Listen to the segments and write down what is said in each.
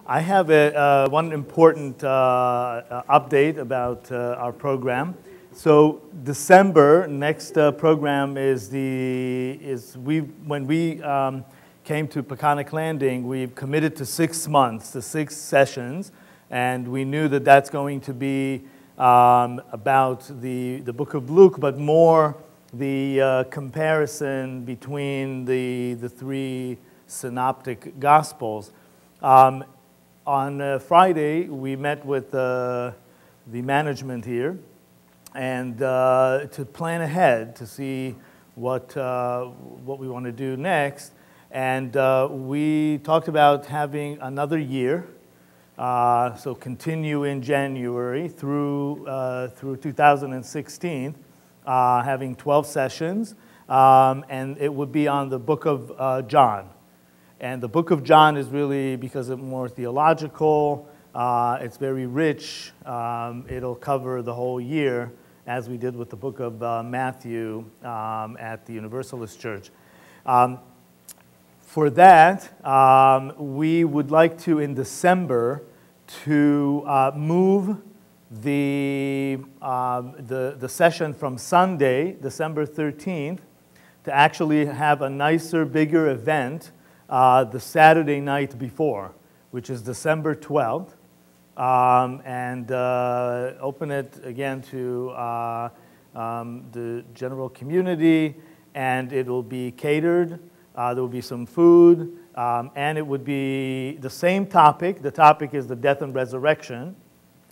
I have one important update about our program. So December, next program is when we came to Peconic Landing, we've committed to 6 months, to 6 sessions, and we knew that that's going to be about the book of Luke, but more the comparison between the 3 synoptic gospels. On Friday, we met with the management here and to plan ahead to see what we want to do next. And we talked about having another year, so continue in January through 2016, having 12 sessions, and it would be on the book of John. And the book of John is really, because it's more theological, it's very rich. It'll cover the whole year, as we did with the book of Matthew at the Universalist Church. For that, we would like to, in December, to move the session from Sunday, December 13th, to actually have a nicer, bigger event the Saturday night before, which is December 12th, and open it again to the general community, and it will be catered. There will be some food, and it would be the same topic. The topic is the death and resurrection,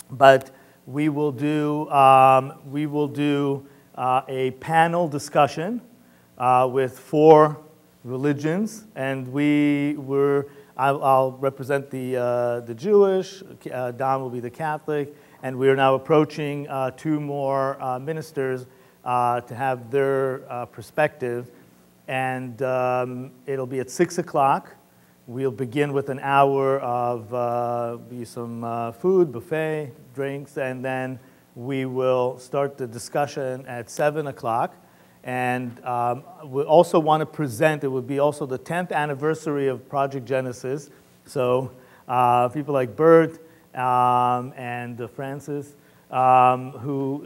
but we will do a panel discussion with 4 religions, and I'll represent the Jewish, Don will be the Catholic, and we are now approaching 2 more ministers to have their perspective, and it'll be at 6 o'clock. We'll begin with an hour of some food, buffet, drinks, and then we will start the discussion at 7 o'clock. And we also want to present, it would be also the 10th anniversary of Project Genesis. So people like Bert and Francis, who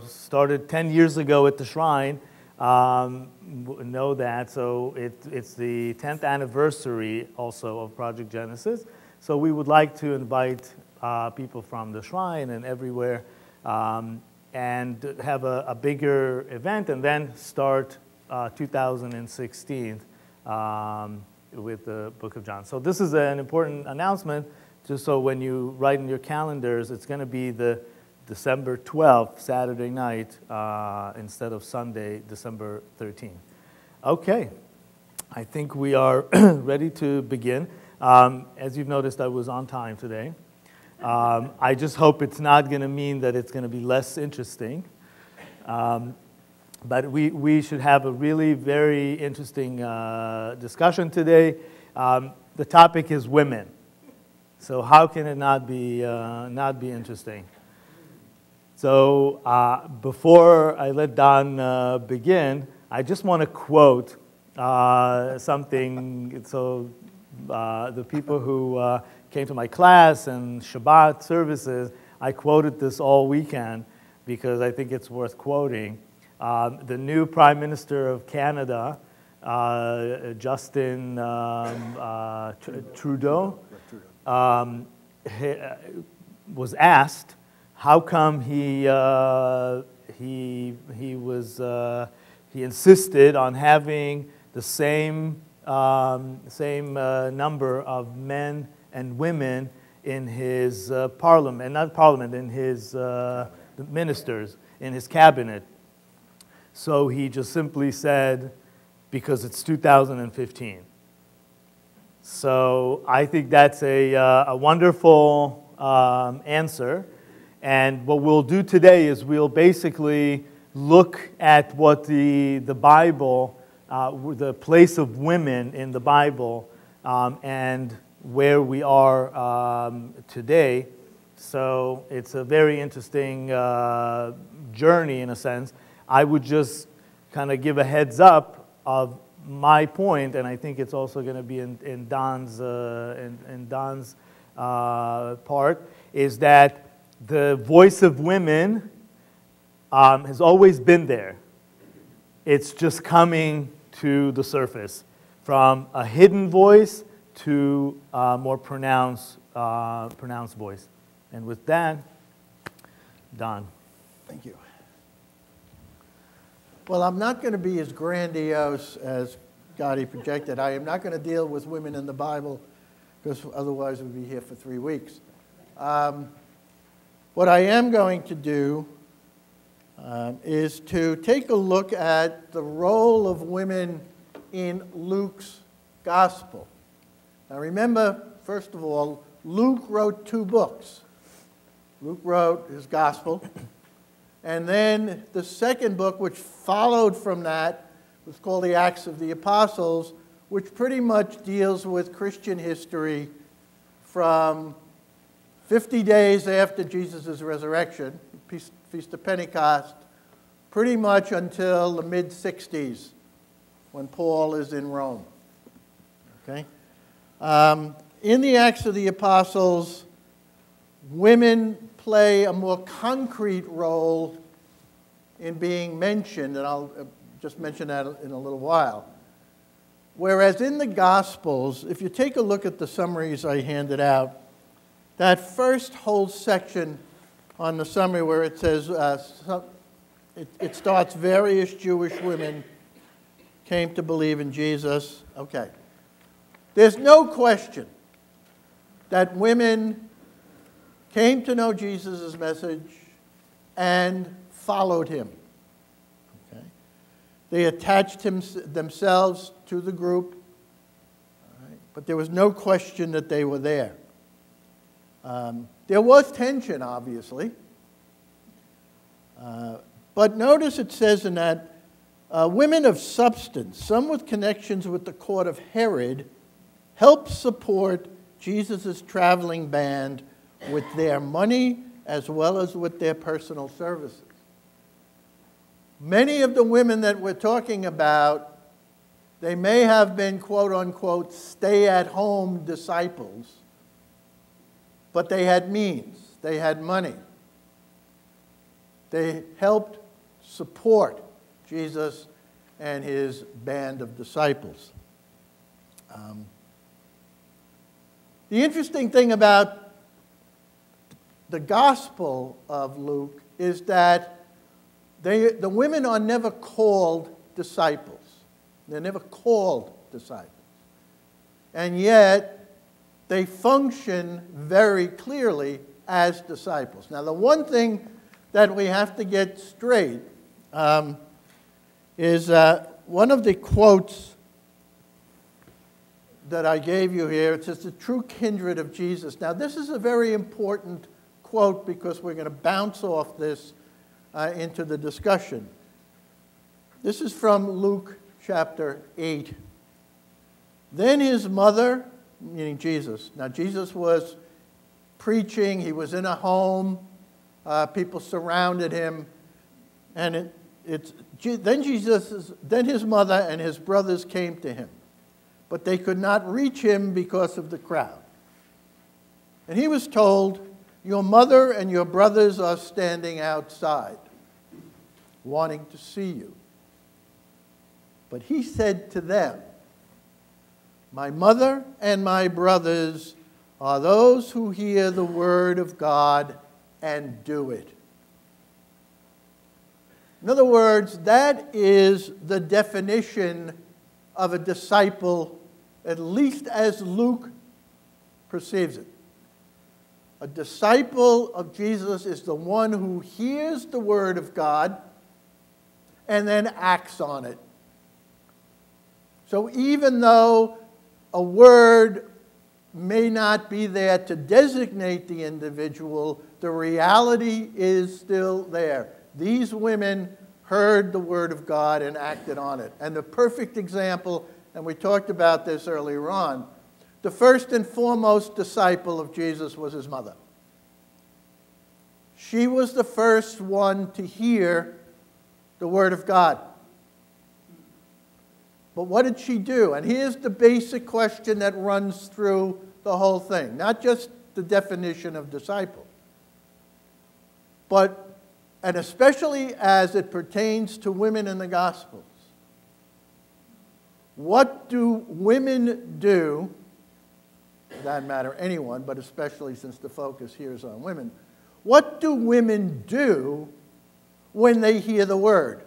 started 10 years ago at the Shrine, know that. So it's the 10th anniversary also of Project Genesis. So we would like to invite people from the Shrine and everywhere, and have a bigger event, and then start 2016 with the book of John. So this is an important announcement, just so when you write in your calendars, it's going to be the December 12th, Saturday night, instead of Sunday, December 13th. Okay, I think we are ready to begin. As you've noticed, I was on time today. I just hope it's not going to mean that it's going to be less interesting. But we should have a really very interesting discussion today. The topic is women. So how can it not be interesting? So before I let Don begin, I just want to quote something. So the people who came to my class and Shabbat services, I quoted this all weekend because I think it's worth quoting. The new Prime Minister of Canada, Justin Trudeau, was asked how come he insisted on having the same number of men and women in his in his ministers, in his cabinet. So he just simply said, because it's 2015. So I think that's a wonderful answer. And what we'll do today is we'll basically look at what the Bible, the place of women in the Bible, and where we are today. So it's a very interesting journey in a sense. I would just kind of give a heads up of my point, and I think it's also going to be in Don's part, is that the voice of women has always been there. It's just coming to the surface from a hidden voice to a more pronounced voice. And with that, Don. Thank you. Well, I'm not going to be as grandiose as Gadi projected. I am not going to deal with women in the Bible, because otherwise we'd be here for 3 weeks. What I am going to do is to take a look at the role of women in Luke's gospel. Now remember, first of all, Luke wrote 2 books. Luke wrote his gospel, and then the second book, which followed from that, was called the Acts of the Apostles, which pretty much deals with Christian history from 50 days after Jesus' resurrection, Feast of Pentecost, pretty much until the mid-60s, when Paul is in Rome. Okay? In the Acts of the Apostles, women play a more concrete role in being mentioned, and I'll just mention that in a little while. Whereas in the Gospels, if you take a look at the summaries I handed out, that first whole section on the summary where it says, it starts, various Jewish women came to believe in Jesus. Okay. There's no question that women came to know Jesus' message and followed him. Okay. They attached themselves to the group, all right, but there was no question that they were there. There was tension, obviously, but notice it says in that women of substance, some with connections with the court of Herod, helped support Jesus' traveling band with their money as well as with their personal services. Many of the women that we're talking about, they may have been quote-unquote stay-at-home disciples, but they had means, they had money. They helped support Jesus and his band of disciples. The interesting thing about the Gospel of Luke is that the women are never called disciples. They're never called disciples. And yet, they function very clearly as disciples. Now, the one thing that we have to get straight is one of the quotes that I gave you here. It says, the true kindred of Jesus. Now, this is a very important quote because we're going to bounce off this into the discussion. This is from Luke chapter 8. Then his mother, meaning Jesus. Now, Jesus was preaching. He was in a home. People surrounded him. And then his mother and his brothers came to him. But they could not reach him because of the crowd. And he was told, your mother and your brothers are standing outside, wanting to see you. But he said to them, my mother and my brothers are those who hear the word of God and do it. In other words, that is the definition of a disciple, at least as Luke perceives it. A disciple of Jesus is the one who hears the word of God and then acts on it. So even though a word may not be there to designate the individual, the reality is still there. These women heard the word of God and acted on it. And the perfect example, and we talked about this earlier on, the first and foremost disciple of Jesus was his mother. She was the first one to hear the word of God. But what did she do? And here's the basic question that runs through the whole thing. Not just the definition of disciple, but, and especially as it pertains to women in the Gospels, what do women do, for that matter anyone, but especially since the focus here is on women, what do women do when they hear the word?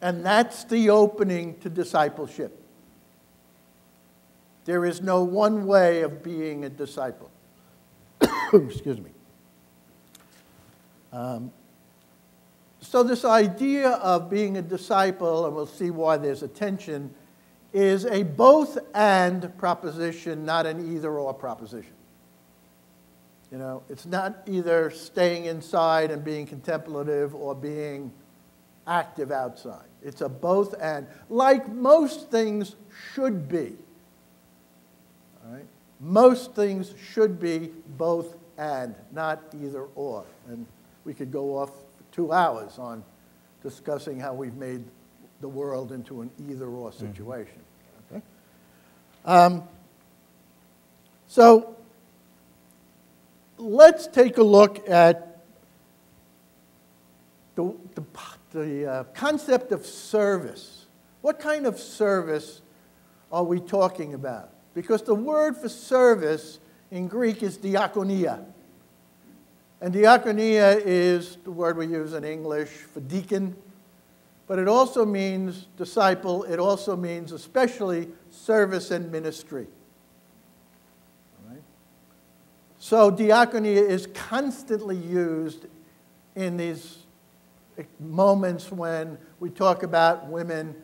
And that's the opening to discipleship. There is no one way of being a disciple. Excuse me. So this idea of being a disciple, and we'll see why there's a tension, is a both-and proposition, not an either-or proposition. You know, it's not either staying inside and being contemplative or being active outside. It's a both-and, like most things should be. All right? Most things should be both and, not either or. And we could go off for 2 hours on discussing how we've made the world into an either-or situation. Okay? So let's take a look at the concept of service. What kind of service are we talking about? Because the word for service in Greek is diakonia. And diakonia is the word we use in English for deacon, but it also means disciple. It also means especially service and ministry. All right? So diakonia is constantly used in these moments when we talk about women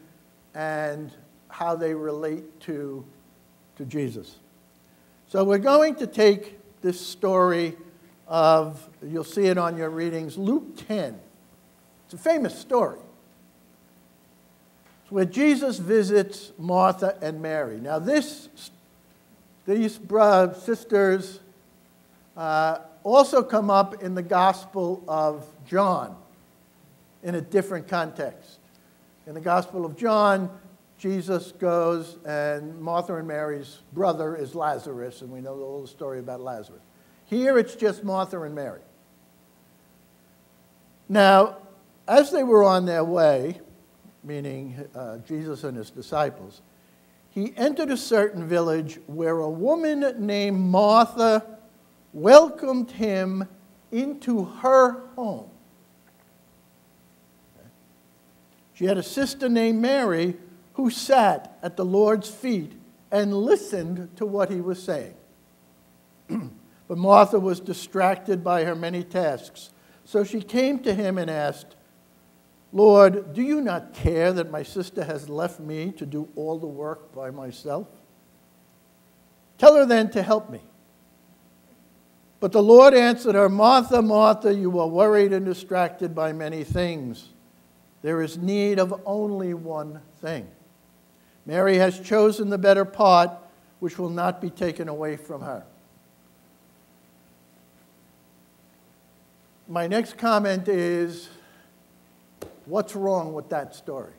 and how they relate to Jesus. So we're going to take this story of, you'll see it on your readings, Luke 10. It's a famous story. It's where Jesus visits Martha and Mary. Now these sisters also come up in the Gospel of John in a different context. In the Gospel of John, Jesus goes, and Martha and Mary's brother is Lazarus, and we know the whole story about Lazarus. Here it's just Martha and Mary. Now, as they were on their way, meaning Jesus and his disciples, he entered a certain village where a woman named Martha welcomed him into her home. She had a sister named Mary who sat at the Lord's feet and listened to what he was saying. But Martha was distracted by her many tasks. So she came to him and asked, "Lord, do you not care that my sister has left me to do all the work by myself? Tell her then to help me." But the Lord answered her, "Martha, Martha, you are worried and distracted by many things. There is need of only one thing. Mary has chosen the better part, which will not be taken away from her." My next comment is, what's wrong with that story?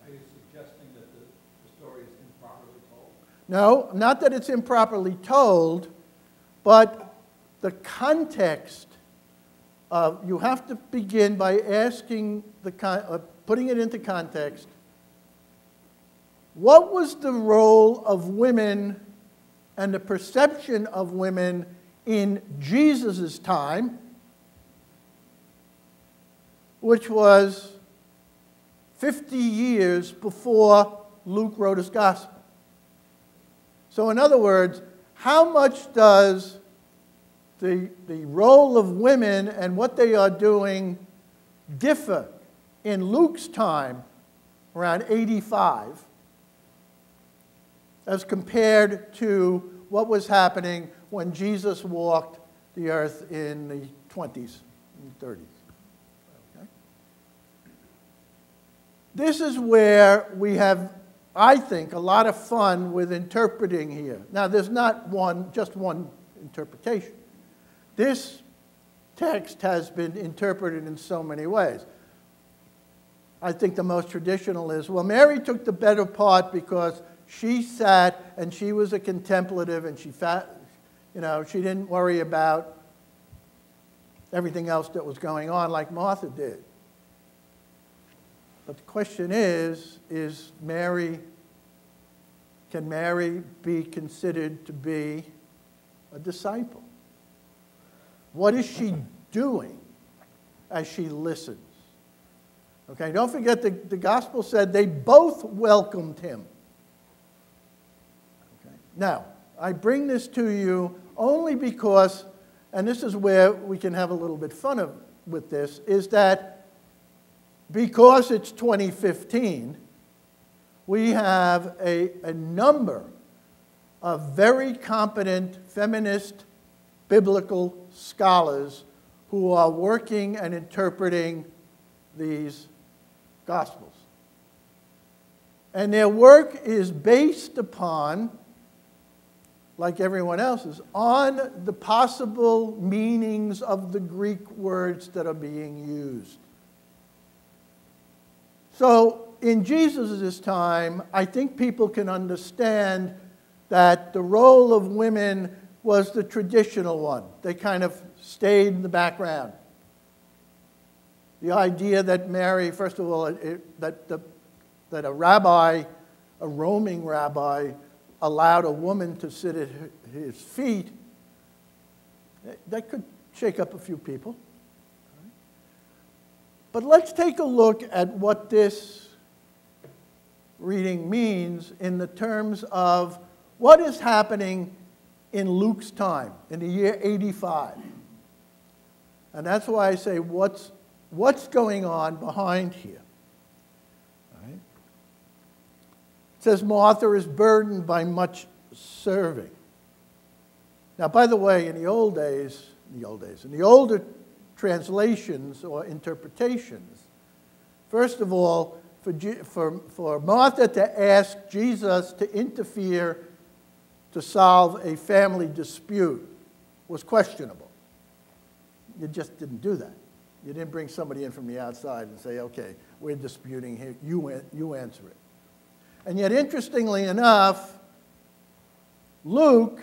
Are you suggesting that the story is improperly told? No, not that it's improperly told, but the context of, you have to begin by asking, putting it into context. What was the role of women and the perception of women in Jesus' time, which was 50 years before Luke wrote his gospel? So in other words, how much does the role of women and what they are doing differ in Luke's time, around 85, as compared to what was happening when Jesus walked the earth in the 20s and 30s. Okay? This is where we have, I think, a lot of fun with interpreting here. Now, there's not just one interpretation. This text has been interpreted in so many ways. I think the most traditional is, well, Mary took the better part because she sat and she was a contemplative and she didn't worry about everything else that was going on like Martha did. But the question is can Mary be considered to be a disciple? What is she doing as she listens? Okay, don't forget the gospel said they both welcomed him. Okay. Now, I bring this to you only because, and this is where we can have a little bit fun with this, is that because it's 2015, we have a number of very competent feminist biblical scholars who are working and interpreting these Gospels. And their work is based upon, like everyone else's, on the possible meanings of the Greek words that are being used. So in Jesus' time, I think people can understand that the role of women was the traditional one. They kind of stayed in the background. The idea that Mary, first of all, that a rabbi, a roaming rabbi, allowed a woman to sit at his feet, that could shake up a few people. But let's take a look at what this reading means in the terms of what is happening in Luke's time, in the year 85. And that's why I say what's going on behind here. All right? It says Martha is burdened by much serving. Now, by the way, in the older translations or interpretations, first of all, for Martha to ask Jesus to interfere to solve a family dispute was questionable. You just didn't do that. You didn't bring somebody in from the outside and say, okay, we're disputing here, you answer it. And yet, interestingly enough, Luke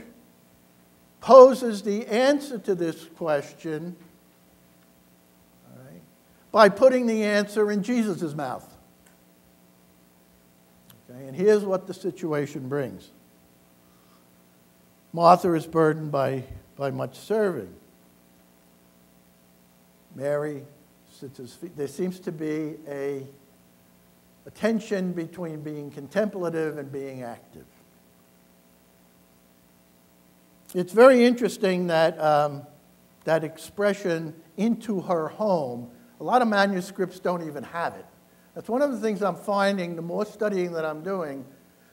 poses the answer to this question, all right, by putting the answer in Jesus' mouth. Okay, and here's what the situation brings. Martha is burdened by much serving. Mary sits at his feet. There seems to be a tension between being contemplative and being active. It's very interesting that that expression, into her home, a lot of manuscripts don't even have it. That's one of the things I'm finding the more studying that I'm doing.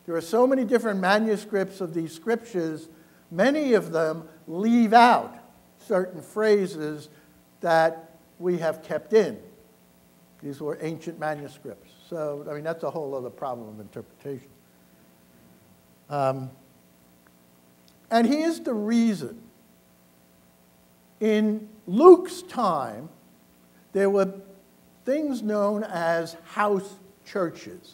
There are so many different manuscripts of these scriptures, many of them leave out certain phrases that we have kept in. These were ancient manuscripts. So, I mean, that's a whole other problem of interpretation. And here's the reason. In Luke's time, there were things known as house churches.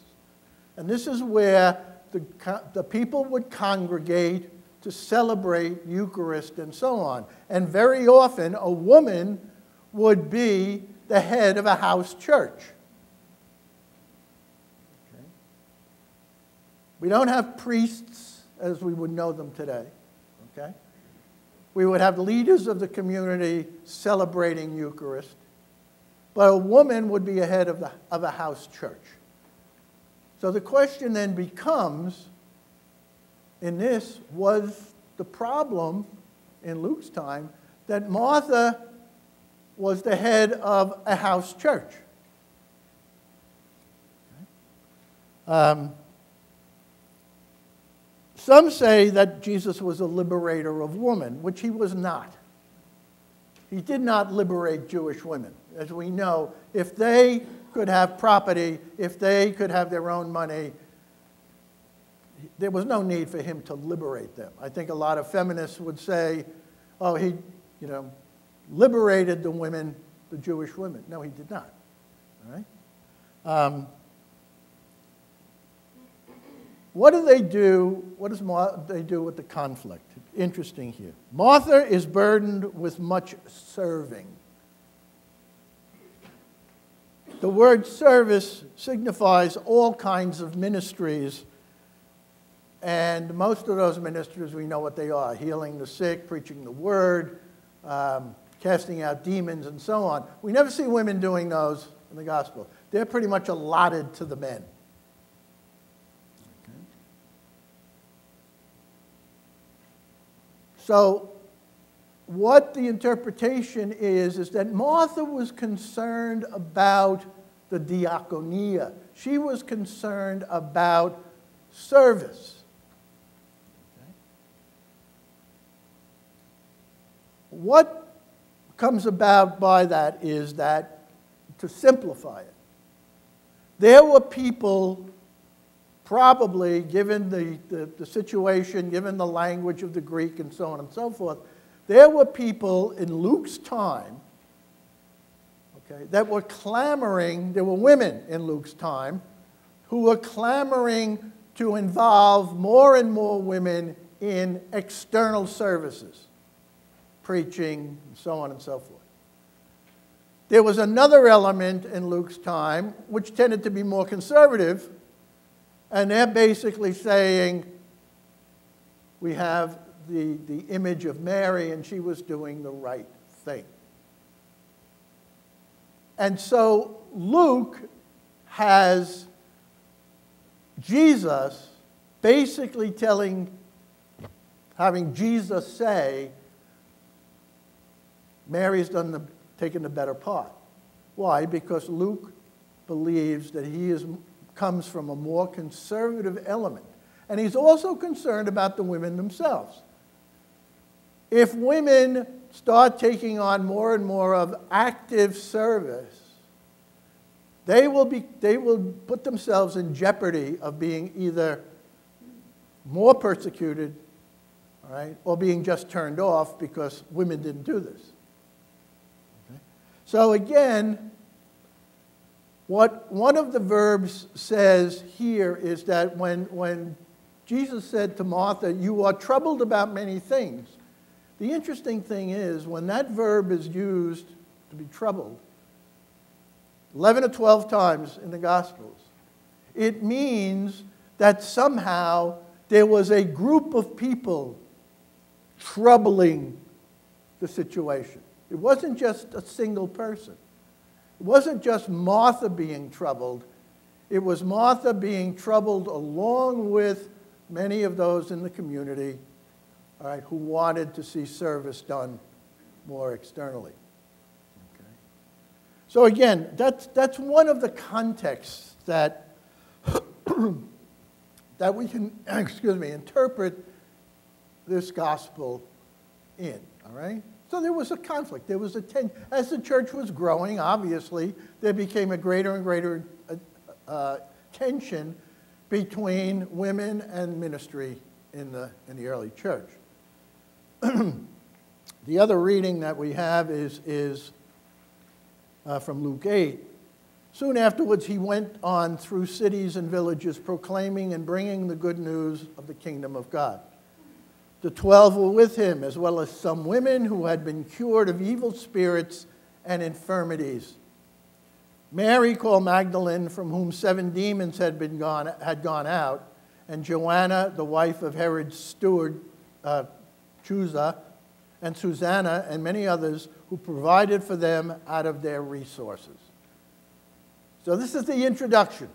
And this is where the people would congregate to celebrate Eucharist and so on. And very often, a woman would be the head of a house church. Okay. We don't have priests as we would know them today. Okay? We would have leaders of the community celebrating Eucharist, but a woman would be a head of a house church. So the question then becomes, in this, was the problem in Luke's time that Martha was the head of a house church? Some say that Jesus was a liberator of women, which he was not. He did not liberate Jewish women. As we know, if they could have property, if they could have their own money, there was no need for him to liberate them. I think a lot of feminists would say, oh, he liberated the women, the Jewish women. No, he did not. All right? What do they do? What does they do with the conflict? Interesting here. Martha is burdened with much serving. The word service signifies all kinds of ministries, and most of those ministries, we know what they are: healing the sick, preaching the word, casting out demons, and so on. We never see women doing those in the gospel. They're pretty much allotted to the men. Okay. So what the interpretation is that Martha was concerned about the diaconia. She was concerned about service. Okay. What comes about by that is that, to simplify it, there were people, probably, given the situation, given the language of the Greek and so on and so forth, there were people in Luke's time, okay, that were clamoring. There were women in Luke's time who were clamoring to involve more and more women in external services, preaching, and so on and so forth. There was another element in Luke's time which tended to be more conservative, and they're basically saying, we have the image of Mary, and she was doing the right thing. And so Luke has Jesus basically having Jesus say, Mary's taken the better part. Why? Because Luke believes that comes from a more conservative element. And he's also concerned about the women themselves. If women start taking on more and more of active service, they will put themselves in jeopardy of being either more persecuted, all right, or being just turned off because women didn't do this. Okay? So again, what one of the verbs says here is that when Jesus said to Martha, you are troubled about many things, the interesting thing is, when that verb is used to be troubled, 11 or 12 times in the Gospels, it means that somehow there was a group of people troubling the situation. It wasn't just a single person. It wasn't just Martha being troubled. It was Martha being troubled along with many of those in the community, all right, who wanted to see service done more externally. Okay. So again, that's one of the contexts that that we can, interpret this gospel in. All right. So there was a conflict. There was a tension. As the church was growing, obviously, there became a greater and greater tension between women and ministry in the early church. The other reading that we have is from Luke 8. Soon afterwards, he went on through cities and villages, proclaiming and bringing the good news of the kingdom of God. The 12 were with him, as well as some women who had been cured of evil spirits and infirmities. Mary, called Magdalene, from whom 7 demons had gone out, and Joanna, the wife of Herod's steward, Chuza, and Susanna, and many others who provided for them out of their resources. So this is the introduction.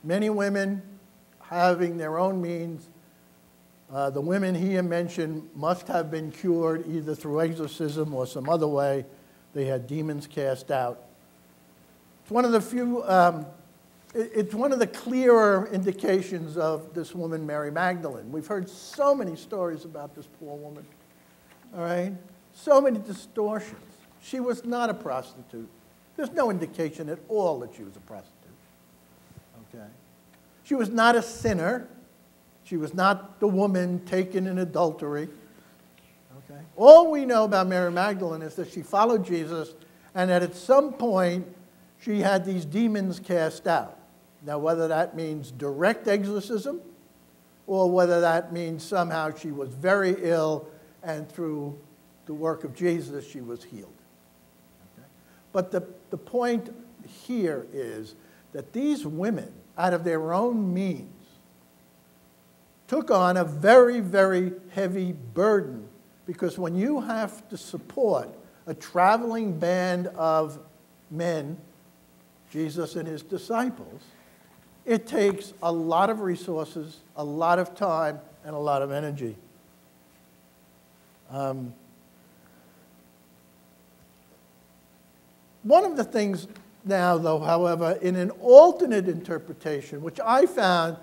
Many women having their own means. The women he mentioned must have been cured either through exorcism or some other way. They had demons cast out. It's one of the few, it's one of the clearer indications of this woman, Mary Magdalene. We've heard so many stories about this poor woman, all right? So many distortions. She was not a prostitute. There's no indication at all that she was a prostitute, okay? She was not a sinner. She was not the woman taken in adultery, Okay? All we know about Mary Magdalene is that she followed Jesus and that at some point she had these demons cast out. Now, whether that means direct exorcism or whether that means somehow she was very ill and through the work of Jesus she was healed. Okay? But the point here is that these women, out of their own means, took on a very, very heavy burden, because when you have to support a traveling band of men, Jesus and his disciples, it takes a lot of resources, a lot of time, and a lot of energy. One of the things now, though, however, in an alternate interpretation, which I found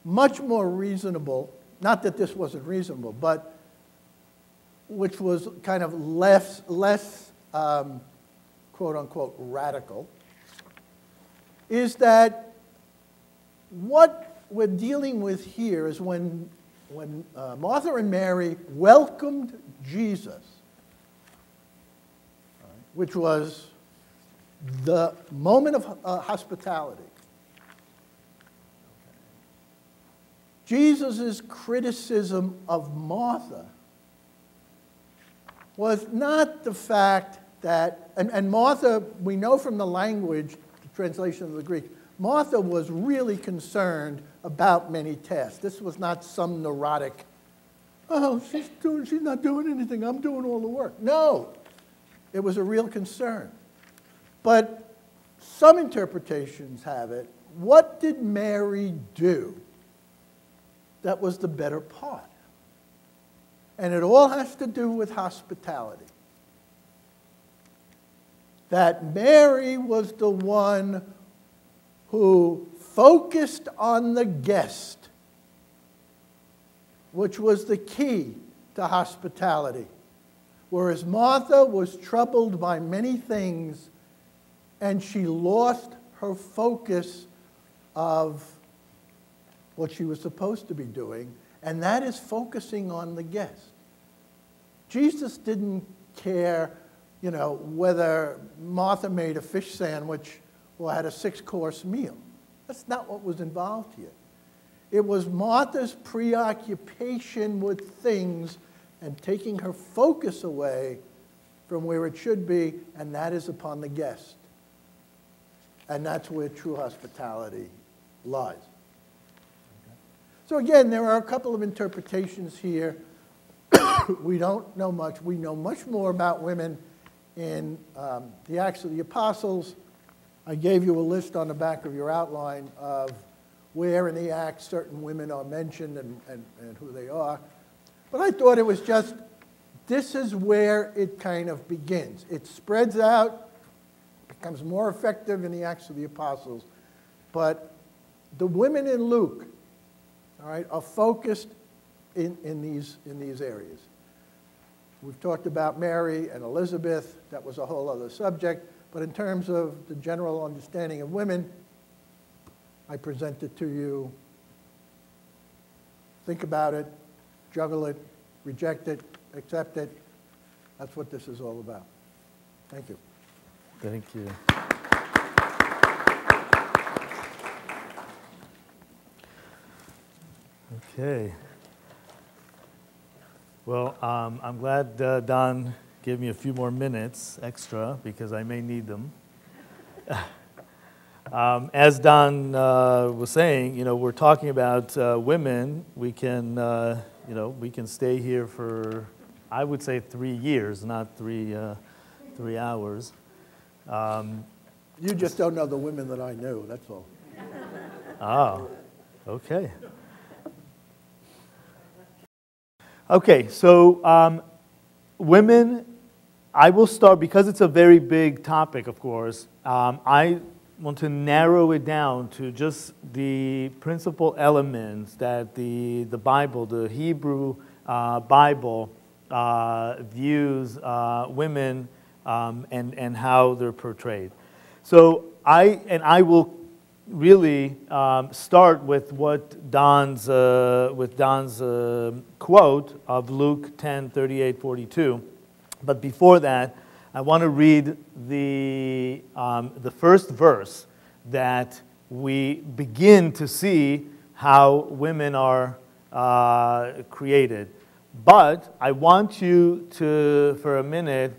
much more reasonable, not that this wasn't reasonable, but which was kind of less quote-unquote radical, is that what we're dealing with here is when Martha and Mary welcomed Jesus, which was the moment of hospitality. Jesus' criticism of Martha was not the fact that, and Martha, we know from the language, the translation of the Greek, Martha was really concerned about many tasks. This was not some neurotic, oh, she's not doing anything, I'm doing all the work. No, it was a real concern. But some interpretations have it, what did Mary do that was the better part? And it all has to do with hospitality. That Mary was the one who focused on the guest, which was the key to hospitality. Whereas Martha was troubled by many things, and she lost her focus of what she was supposed to be doing, and that is focusing on the guest. Jesus didn't care, whether Martha made a fish sandwich or had a 6-course meal. That's not what was involved here. It was Martha's preoccupation with things and taking her focus away from where it should be, and that is upon the guest. And that's where true hospitality lies. So again, there are a couple of interpretations here. We don't know much. We know much more about women in the Acts of the Apostles. I gave you a list on the back of your outline of where in the Acts certain women are mentioned and who they are. But I thought it was just, this is where it kind of begins. It spreads out, becomes more effective in the Acts of the Apostles. But the women in Luke, all right, are focused in these areas. We've talked about Mary and Elizabeth. That was a whole other subject. But in terms of the general understanding of women, I present it to you. Think about it, juggle it, reject it, accept it. That's what this is all about. Thank you. Thank you. Okay. Well, I'm glad Don gave me a few more minutes extra because I may need them. As Don was saying, we're talking about women. We can, we can stay here for, I would say, 3 years, not 3 hours. You just don't know the women that I knew, that's all. Oh, okay. Okay, so women, I will start, because it's a very big topic, of course, I want to narrow it down to just the principal elements that the Bible, the Hebrew Bible, views women and how they're portrayed. So I will really start with what Don's quote of Luke 10:38-42. But before that, I want to read the first verse that we begin to see how women are created. But I want you to, for a minute,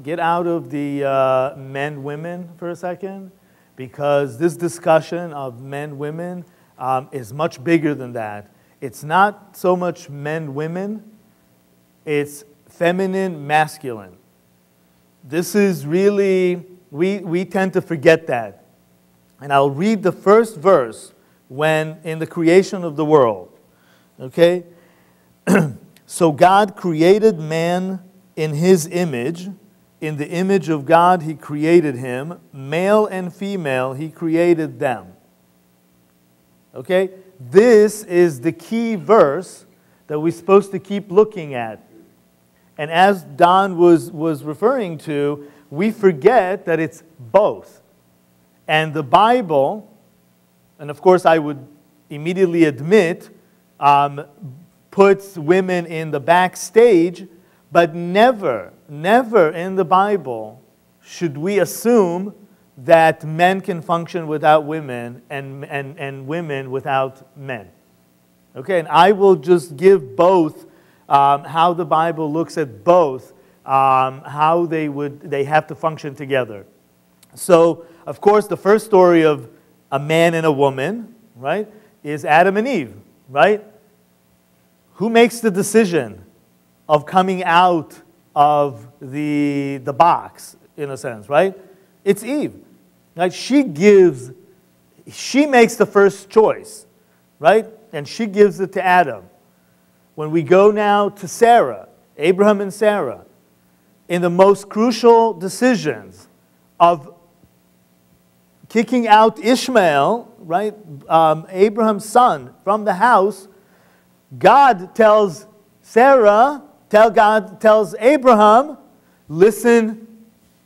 get out of the men-women for a second, because this discussion of men-women is much bigger than that. It's not so much men-women, it's feminine-masculine. This is really, we tend to forget that. And I'll read the first verse when in the creation of the world. Okay? So God created man in his image. In the image of God he created him. Male and female he created them. Okay? This is the key verse that we're supposed to keep looking at. And as Don was referring to, we forget that it's both. And the Bible, and of course I would immediately admit, puts women in the backstage, but never in the Bible should we assume that men can function without women and women without men. Okay, and I will just give both how the Bible looks at both, how they have to function together. So, of course, the first story of a man and a woman, right, is Adam and Eve, right? Who makes the decision of coming out of the box, in a sense, right? It's Eve. Right? She makes the first choice, right? And she gives it to Adam. When we go now to Sarah, Abraham and Sarah, in the most crucial decisions of kicking out Ishmael, right, Abraham's son, from the house, God tells God tells Abraham, listen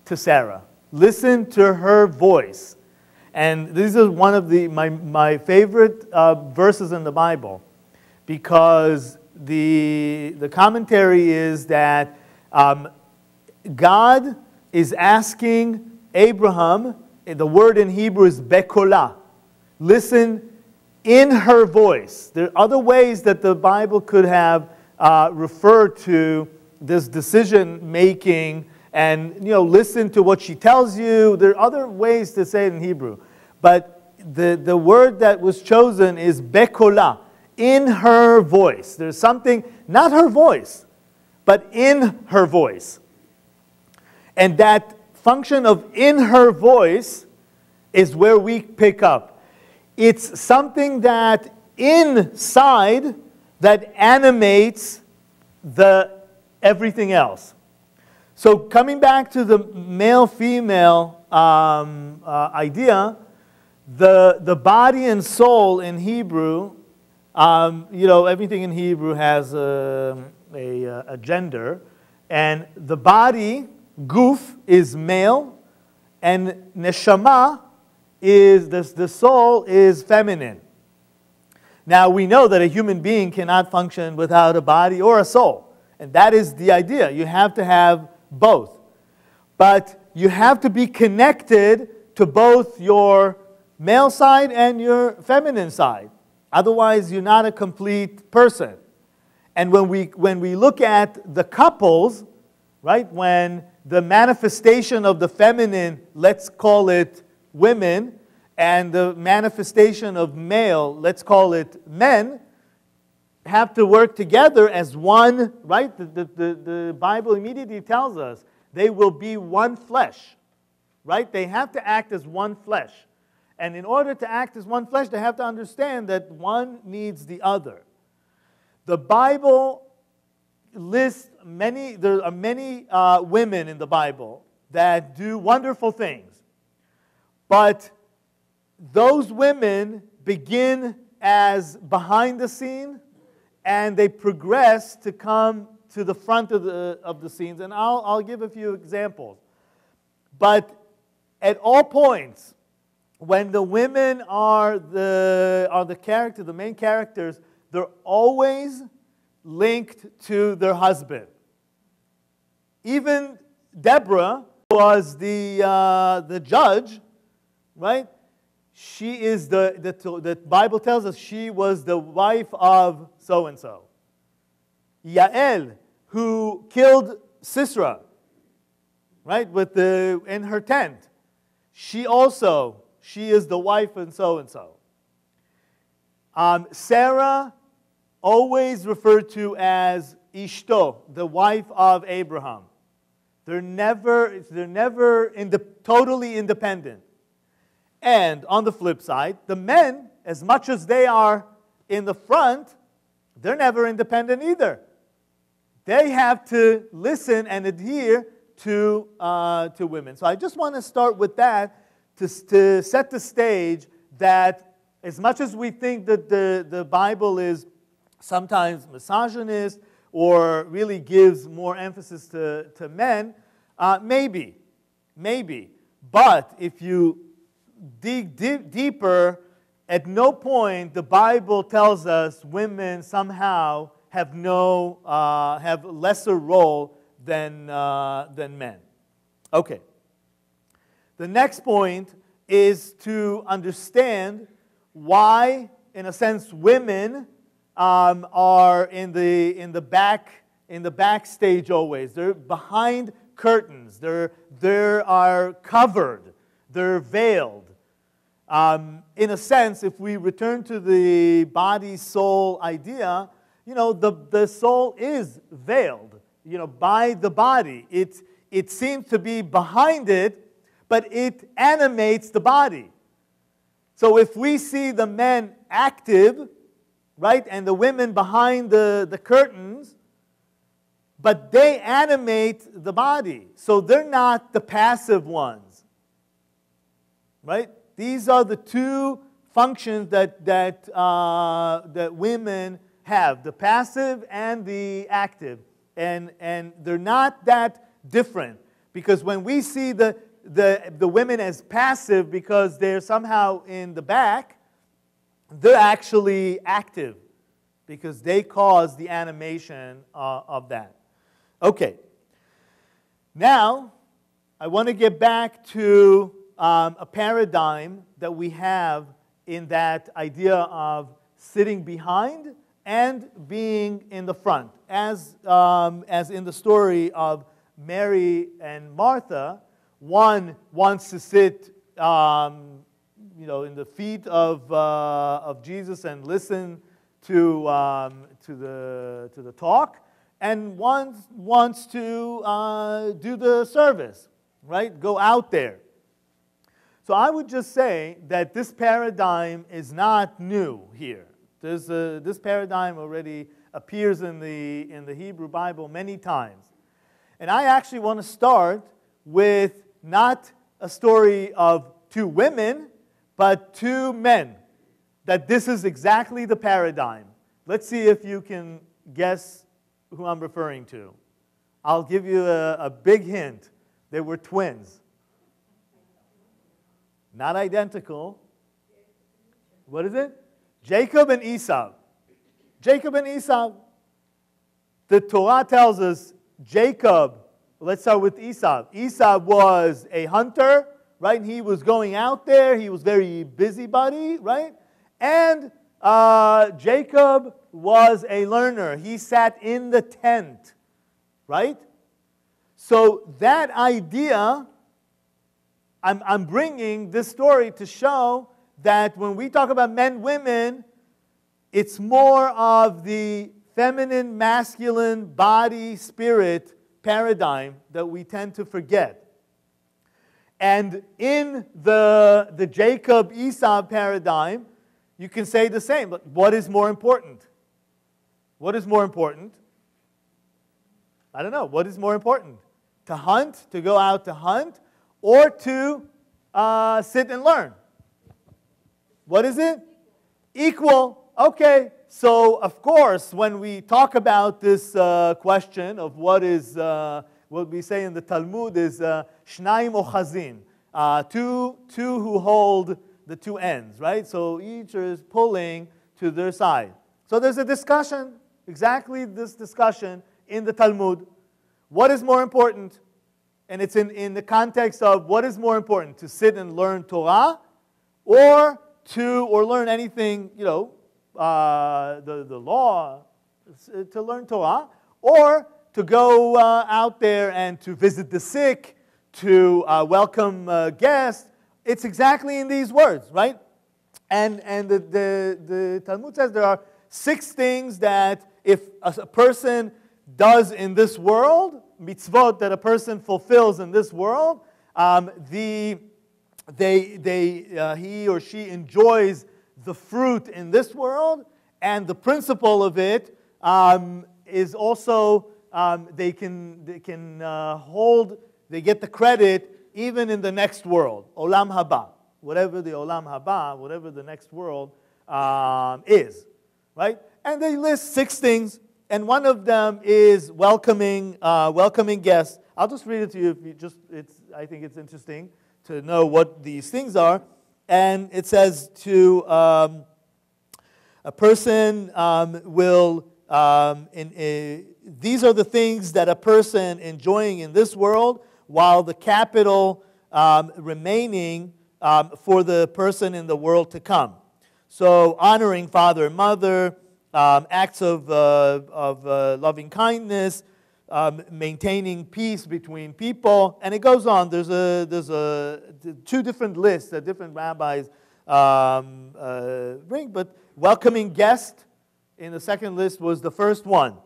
to Sarah. Listen to her voice. And this is one of my favorite verses in the Bible, because the commentary is that God is asking Abraham, the word in Hebrew is bekolah, listen in her voice. There are other ways that the Bible could have referred to this decision making, and listen to what she tells you. There are other ways to say it in Hebrew, but the word that was chosen is bekolah, in her voice. There's something, not her voice, but in her voice. And that function of in her voice is where we pick up. It's something that inside that animates everything else. So coming back to the male-female idea, the body and soul in Hebrew, everything in Hebrew has a gender, and the body, guf, is male, and neshama is the soul is feminine. Now we know that a human being cannot function without a body or a soul, and that is the idea. You have to have both, but you have to be connected to both your male side and your feminine side. Otherwise, you're not a complete person. And when we look at the couples, right, when the manifestation of the feminine, let's call it women, and the manifestation of male, let's call it men, have to work together as one, right? The Bible immediately tells us they will be one flesh, right? They have to act as one flesh. And in order to act as one flesh, they have to understand that one needs the other. The Bible lists there are many women in the Bible that do wonderful things. But those women begin as behind the scene, and they progress to come to the front of the scenes. And I'll give a few examples. But at all points when the women are the main characters, they're always linked to their husband. Even Deborah was the judge, right? She is the Bible tells us she was the wife of so-and-so. Yael, who killed Sisera, right, in her tent. She is the wife and so-and-so. Sarah, always referred to as Ishto, the wife of Abraham. They're never totally independent. And on the flip side, the men, as much as they are in the front, they're never independent either. They have to listen and adhere to women. So I just want to start with that to set the stage that as much as we think that the Bible is sometimes misogynist or really gives more emphasis to men, maybe. But if you dig deeper, at no point the Bible tells us women somehow have lesser role than men. Okay. The next point is to understand why, in a sense, women are in the backstage always. They're behind curtains. They are covered. They're veiled. In a sense, if we return to the body-soul idea, the soul is veiled, by the body. It seems to be behind it, but it animates the body. So if we see the men active, right, and the women behind the curtains, but they animate the body. So they're not the passive ones, right? These are the two functions that women have, the passive and the active. And they're not that different, because when we see the women as passive because they're somehow in the back, they're actually active because they cause the animation of that. Okay. Now, I want to get back to a paradigm that we have in that idea of sitting behind and being in the front. As in the story of Mary and Martha, one wants to sit in the feet of Jesus and listen to the talk, and one wants to do the service, right? Go out there. So I would just say that this paradigm is not new here. This paradigm already appears in the Hebrew Bible many times. And I actually want to start with not a story of two women, but two men. That this is exactly the paradigm. Let's see if you can guess who I'm referring to. I'll give you a big hint. They were twins. Not identical. What is it? Jacob and Esau. Jacob and Esau. The Torah tells us Jacob, let's start with Esau. Esau was a hunter, right? He was going out there. He was very busybody, right? And Jacob was a learner. He sat in the tent, right? So that idea, I'm bringing this story to show that when we talk about men, women, it's more of the feminine, masculine, body, spirit paradigm that we tend to forget. And in the Jacob-Esau paradigm, you can say the same. But what is more important? What is more important? I don't know. What is more important? To hunt, to go out to hunt, or to sit and learn? What is it? Equal. Okay. So, of course, when we talk about this question of what we say in the Talmud is Shnaim Ochazin. two who hold the two ends, right? So each is pulling to their side. So there's a discussion, exactly this discussion in the Talmud. What is more important? And it's in the context of what is more important, to sit and learn Torah or learn anything, the law, to learn Torah, or to go out there and to visit the sick, to welcome guests. It's exactly in these words, right? And the Talmud says there are 6 things that if a person does in this world, mitzvot that a person fulfills in this world, he or she enjoys the fruit in this world, and the principle of it is also they get the credit even in the next world, olam haba, whatever the olam haba, whatever the nenext world is, right? And they list 6 things. And one of them is welcoming guests. I'll just read it to you. I think it's interesting to know what these things are. And it says to a person these are the things that a person enjoying in this world, while the capital remaining for the person in the world to come. So honoring father and mother, acts of loving kindness, maintaining peace between people, and it goes on. There's 2 different lists that different rabbis bring, but welcoming guests in the second list was the first one.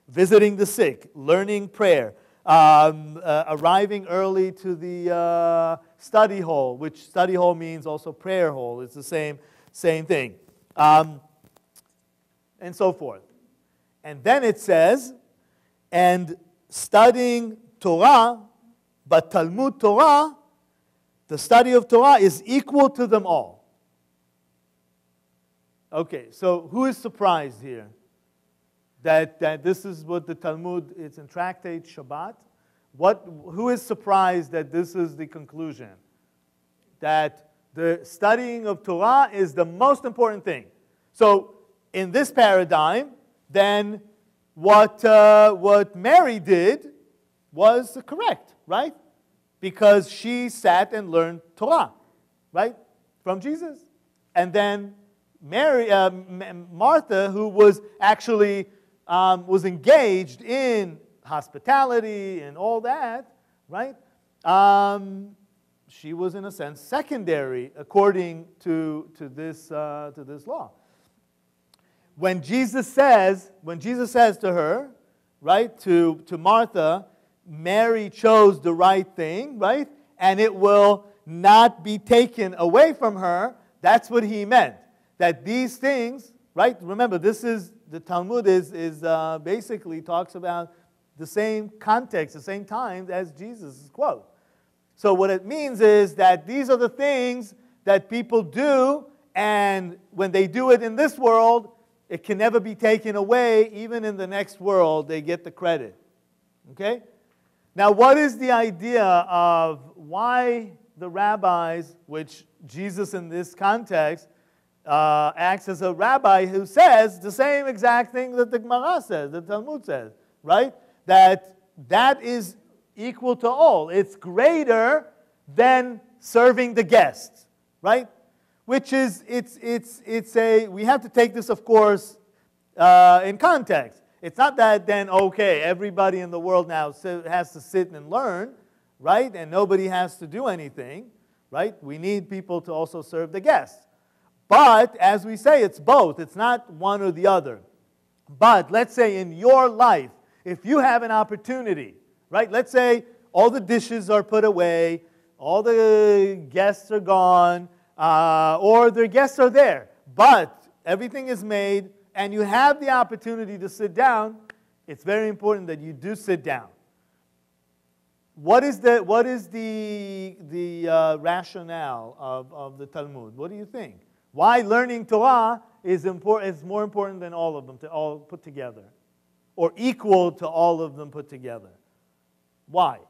Visiting the sick, learning prayer, arriving early to the study hall, which study hall means also prayer hall. It's the same thing. And so forth. And then it says, and studying Torah, but Talmud Torah, the study of Torah is equal to them all. Okay, so who is surprised here that this is what the Talmud, it's in Tractate Shabbat? Who is surprised that this is the conclusion? That the studying of Torah is the most important thing. So, in this paradigm, then what Mary did was correct, right? Because she sat and learned Torah, right, from Jesus. And then Martha, who was actually was engaged in hospitality and all that, right? She was in a sense secondary according to this law. When Jesus says to her, right, to Martha, Mary chose the right thing, right, and it will not be taken away from her, that's what he meant. That these things, right, remember, the Talmud is basically talks about the same context, the same time as Jesus' quote. So what it means is that these are the things that people do, and when they do it in this world, it can never be taken away. Even in the next world, they get the credit. Okay? Now, what is the idea of why the rabbis, which Jesus in this context acts as a rabbi who says the same exact thing that the Gemara says, the Talmud says, right? That is equal to all. It's greater than serving the guests, right? Which is, we have to take this, of course, in context. It's not that then, okay, everybody in the world now has to sit and learn, right? And nobody has to do anything, right? We need people to also serve the guests. But, as we say, it's both. It's not one or the other. But, let's say in your life, if you have an opportunity, right? Let's say all the dishes are put away, all the guests are gone, or their guests are there, but everything is made, and you have the opportunity to sit down, it's very important that you do sit down. What is the rationale of the Talmud? What do you think? Why learning Torah is more important than all of them, all put together, or equal to all of them put together? Why?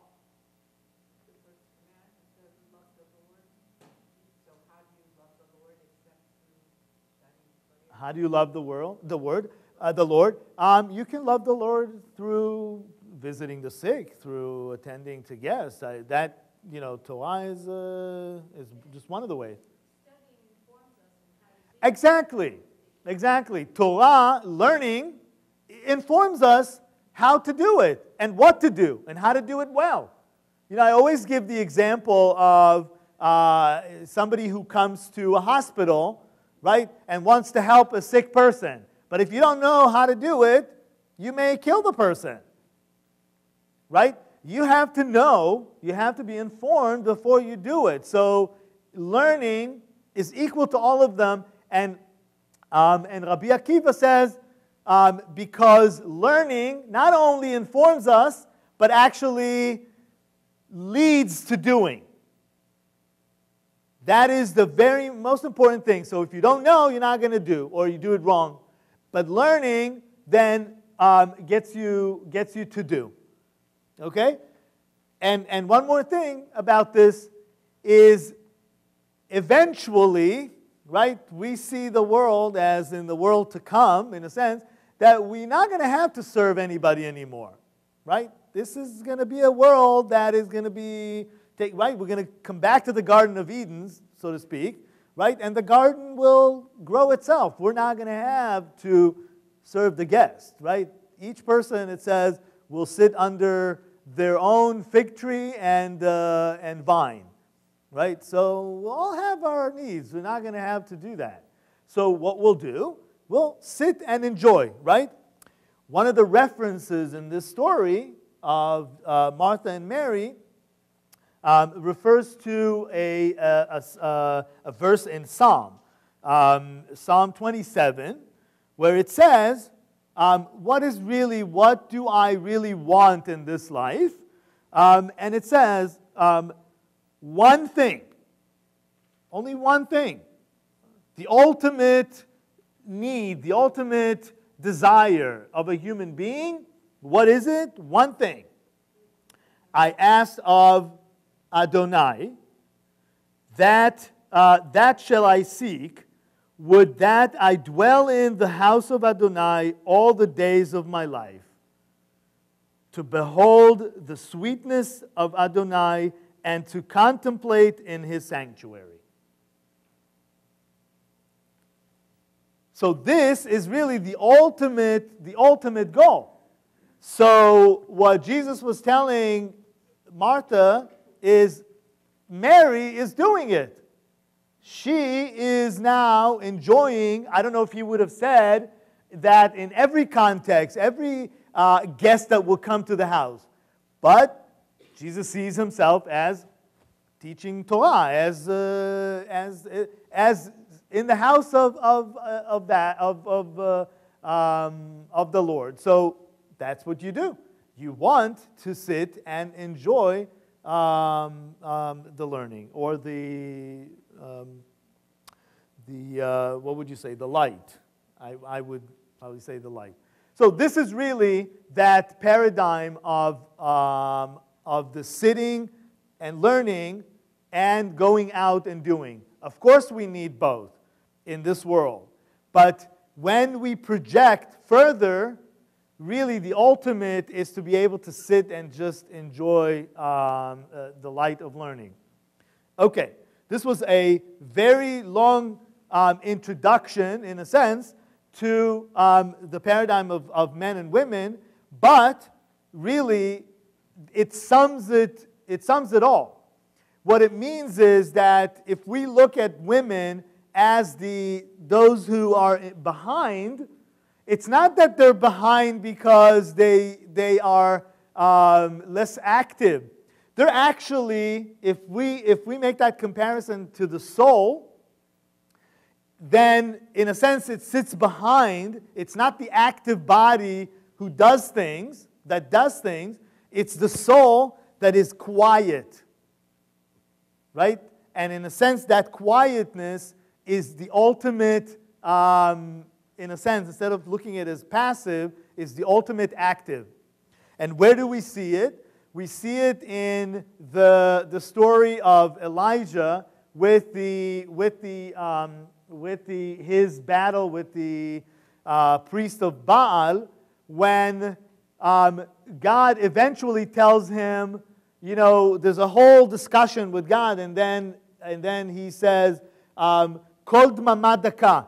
How do you love the Lord? You can love the Lord through visiting the sick, through attending to guests. Torah is just one of the ways. Studying informs us in how to do Exactly. Torah, learning, informs us how to do it and what to do and how to do it well. I always give the example of somebody who comes to a hospital, right, and wants to help a sick person. But if you don't know how to do it, you may kill the person, right? You have to know, you have to be informed before you do it. So learning is equal to all of them. And Rabbi Akiva says, because learning not only informs us, but actually leads to doing. That is the very most important thing. So if you don't know, you're not going to do, or you do it wrong. But learning then gets you to do. Okay? And one more thing about this is eventually, right, we see the world as in the world to come, in a sense, that we're not going to have to serve anybody anymore. Right? This is going to be a world that is going to be, right? We're going to come back to the Garden of Eden, so to speak, right? And the garden will grow itself. We're not going to have to serve the guest, right? Each person, it says, will sit under their own fig tree and vine, right? So we'll all have our needs. We're not going to have to do that. So what we'll do, we'll sit and enjoy, right? One of the references in this story of Martha and Mary refers to a verse in Psalm 27, where it says, what do I really want in this life? And it says, one thing, only one thing, the ultimate need, the ultimate desire of a human being. What is it? One thing. I asked of Adonai, that shall I seek, would that I dwell in the house of Adonai all the days of my life, to behold the sweetness of Adonai and to contemplate in his sanctuary. So this is really the ultimate goal. So what Jesus was telling Martha is Mary is doing it. She is now enjoying, I don't know if he would have said that in every context, every guest that will come to the house. But Jesus sees himself as teaching Torah, as in the house of the Lord. So that's what you do. You want to sit and enjoy the learning, or the what would you say? The light. I would probably say the light. So this is really that paradigm of the sitting and learning and going out and doing. Of course, we need both in this world. But when we project further, really the ultimate is to be able to sit and just enjoy the light of learning. Okay, this was a very long introduction, in a sense, to the paradigm of men and women, but really it sums it all. What it means is that if we look at women as those who are behind, it's not that they're behind because they are less active. They're actually, if we make that comparison to the soul, then in a sense it sits behind. It's not the active body who does things, it's the soul that is quiet. Right? And in a sense, that quietness is the ultimate, in a sense, instead of looking at it as passive, is the ultimate active. And where do we see it? We see it in the story of Elijah with the his battle with the priest of Baal, when God eventually tells him, you know, there's a whole discussion with God, and then he says, Kol dmama daka.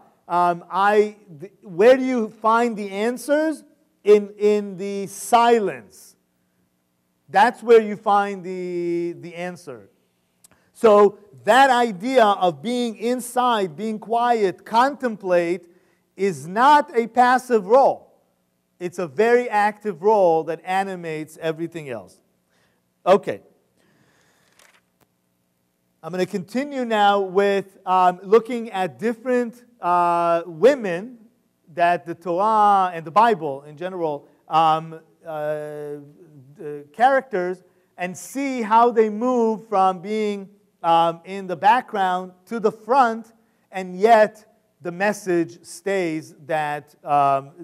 Where do you find the answers? In the silence. That's where you find the answer. So that idea of being inside, being quiet, contemplate, is not a passive role. It's a very active role that animates everything else. Okay. I'm going to continue now with looking at different women that the Torah and the Bible in general, characters, and see how they move from being in the background to the front, and yet the message stays that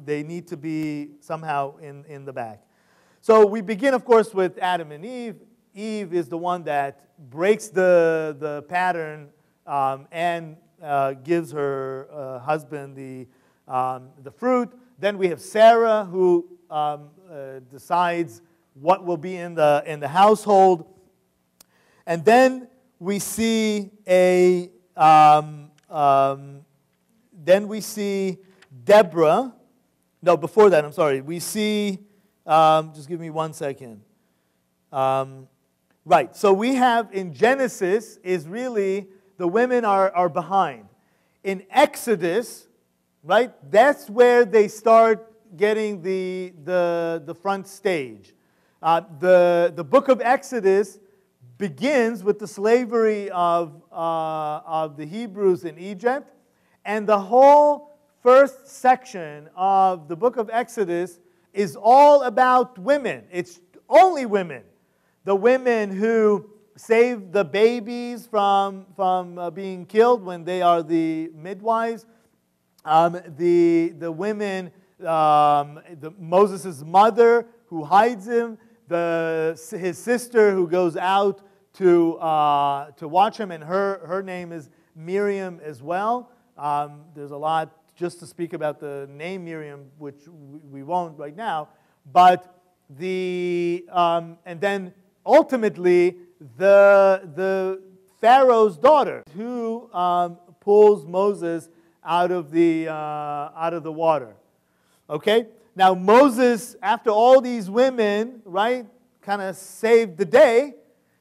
they need to be somehow in the back. So we begin, of course, with Adam and Eve. Eve is the one that breaks the pattern and gives her husband the fruit. Then we have Sarah, who decides what will be in the household, and then we see Deborah. No, before that, I'm sorry. We see. Just give me 1 second. Right. So we have in Genesis is really the women are behind. In Exodus, right, that's where they start getting the front stage. The book of Exodus begins with the slavery of the Hebrews in Egypt, and the whole first section of the book of Exodus is all about women. It's only women. The women who save the babies from being killed when they are the midwives. The women, Moses' mother who hides him, his sister who goes out to watch him, and her name is Miriam as well. There's a lot just to speak about the name Miriam, which we won't right now. But and then ultimately the Pharaoh's daughter who pulls Moses out of the water. Okay. Now Moses, after all these women, right, kind of saved the day,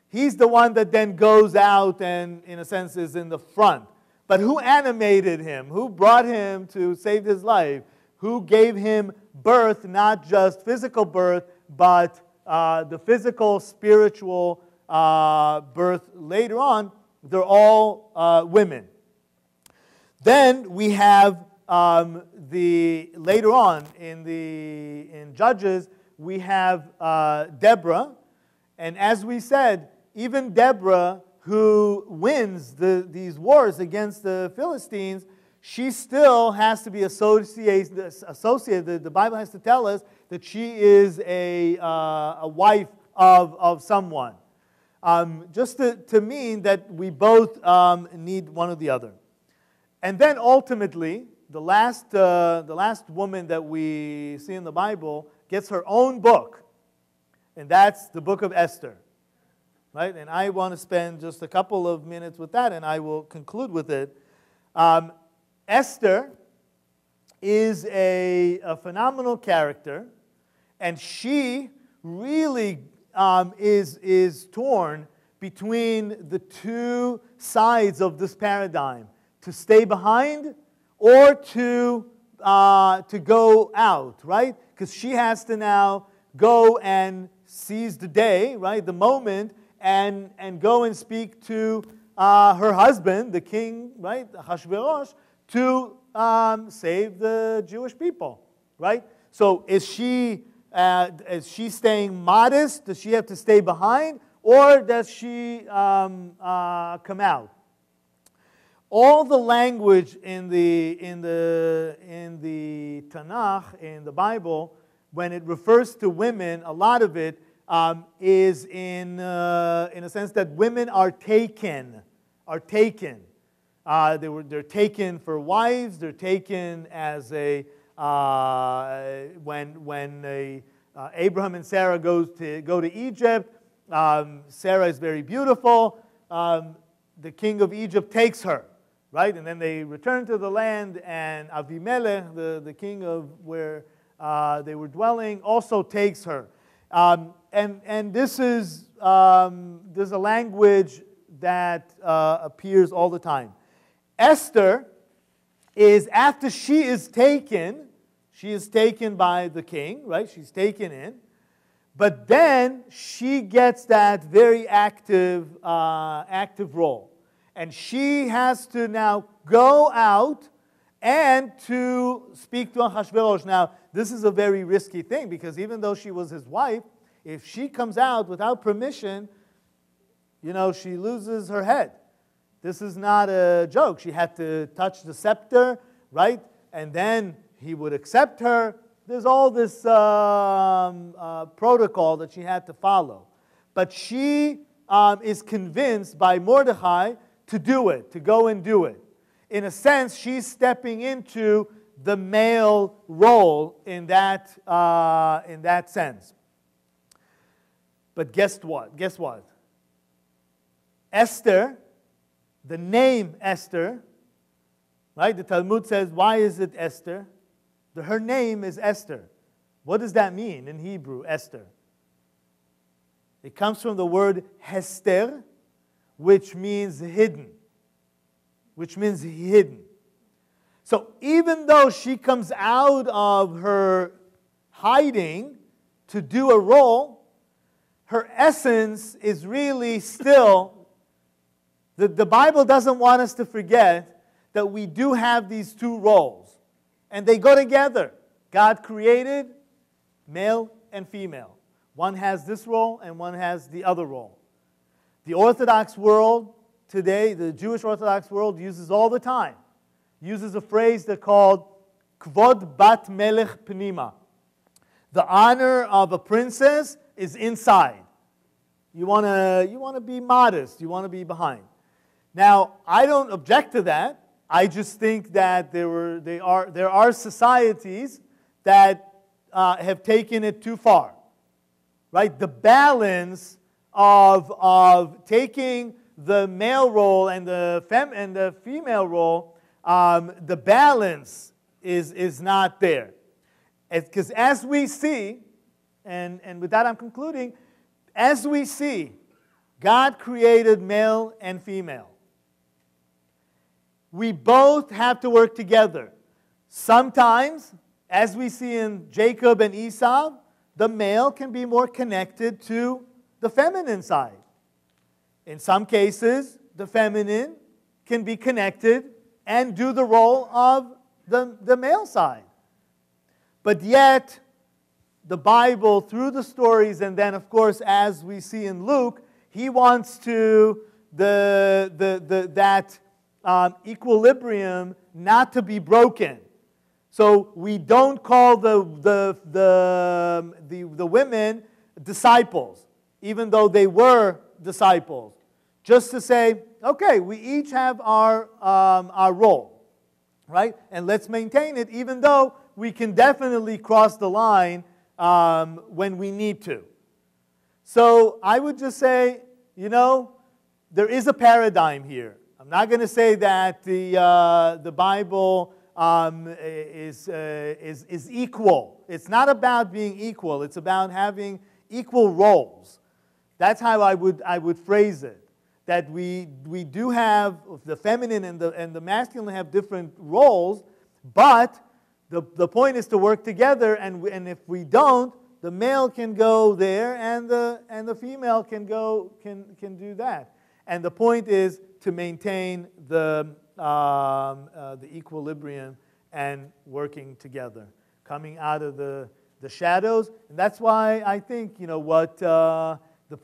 he's the one that then goes out and, in a sense, is in the front. But who animated him? Who brought him to save his life? Who gave him birth, not just physical birth, but the physical, spiritual birth later on? They're all women. Then we have later on in Judges, we have Deborah, and as we said, even Deborah, who wins these wars against the Philistines, she still has to be associated. The Bible has to tell us that she is a wife of someone, just to mean that we both need one or the other. And then ultimately, the last woman that we see in the Bible gets her own book, and that's the book of Esther. Right? And I want to spend just a couple of minutes with that, and I will conclude with it. Esther is a phenomenal character, and she really is torn between the two sides of this paradigm: to stay behind or to go out. Right? Because she has to now go and seize the day, right, the moment, and go and speak to her husband, the king, right, Ahasuerus, to save the Jewish people, right? So is she staying modest? Does she have to stay behind, or does she come out? All the language in the Tanakh, in the Bible, when it refers to women, a lot of it is in a sense that women are taken. They're taken for wives. They're taken as a when Abraham and Sarah go to Egypt. Sarah is very beautiful. The king of Egypt takes her, right? And then they return to the land, and Avimelech, the king of where they were dwelling, also takes her. And this is there's a language that appears all the time. Esther is after she is taken by the king, right? She's taken in. But then she gets that very active role. And she has to now go out and to speak to Ahasuerus. Now, this is a very risky thing, because even though she was his wife, if she comes out without permission, she loses her head. This is not a joke. She had to touch the scepter, right? And then he would accept her. There's all this protocol that she had to follow. But she is convinced by Mordechai to do it, to go and do it. In a sense, she's stepping into the male role in that sense. But guess what? Esther, the name Esther, right? The Talmud says, why is it Esther? Her name is Esther. What does that mean in Hebrew, Esther? It comes from the word Hester, which means hidden. So even though she comes out of her hiding to do a role, her essence is really still, the Bible doesn't want us to forget that we do have these two roles. And they go together. God created male and female. One has this role and one has the other role. The Orthodox world today, the Jewish Orthodox world, uses all the time, uses a phrase they're called Kvod Bat Melech Pnima. The honor of a princess is inside. You want to be modest. You want to be behind. Now, I don't object to that. I just think that there are societies that have taken it too far, right? The balance of taking the male role and the female role, the balance is not there, because as we see, and with that I'm concluding, as we see, God created male and female. We both have to work together. Sometimes, as we see in Jacob and Esau, the male can be more connected to the feminine side. In some cases, the feminine can be connected and do the role of the male side. But yet, the Bible, through the stories, and then, of course, as we see in Luke, he wants to that equilibrium not to be broken. So we don't call the women disciples, even though they were disciples. Just to say, okay, we each have our role, right? And let's maintain it, even though we can definitely cross the line when we need to. So I would just say, there is a paradigm here. I'm not going to say that the Bible is equal. It's not about being equal. It's about having equal roles. That's how I would phrase it. That we do have the feminine and the masculine have different roles, but the point is to work together. And if we don't, the male can go there, and the female can do that. And the point is to maintain the equilibrium and working together, coming out of the shadows. And that's why I think what the new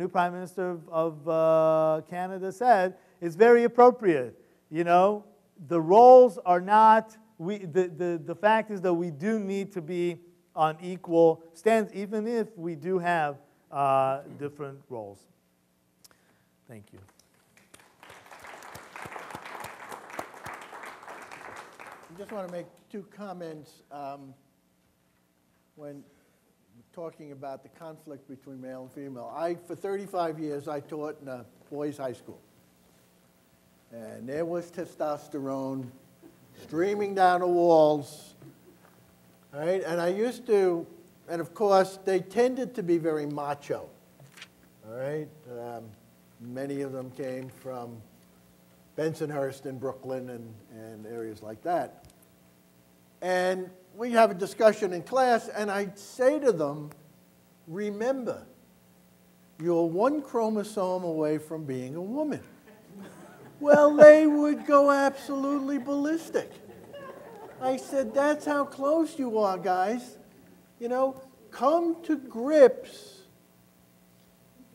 prime minister of Canada said is very appropriate. The roles are not. The fact is that we do need to be on equal stands, even if we do have different roles. Thank you. just want to make two comments when talking about the conflict between male and female. For 35 years, I taught in a boys' high school. And there was testosterone streaming down the walls. All right? And I used to, and of course, they tended to be very macho. All right? Many of them came from Bensonhurst in Brooklyn and areas like that. And we have a discussion in class, and I say to them, remember, you're one chromosome away from being a woman. Well, they would go absolutely ballistic. I said, that's how close you are, guys. You know, come to grips,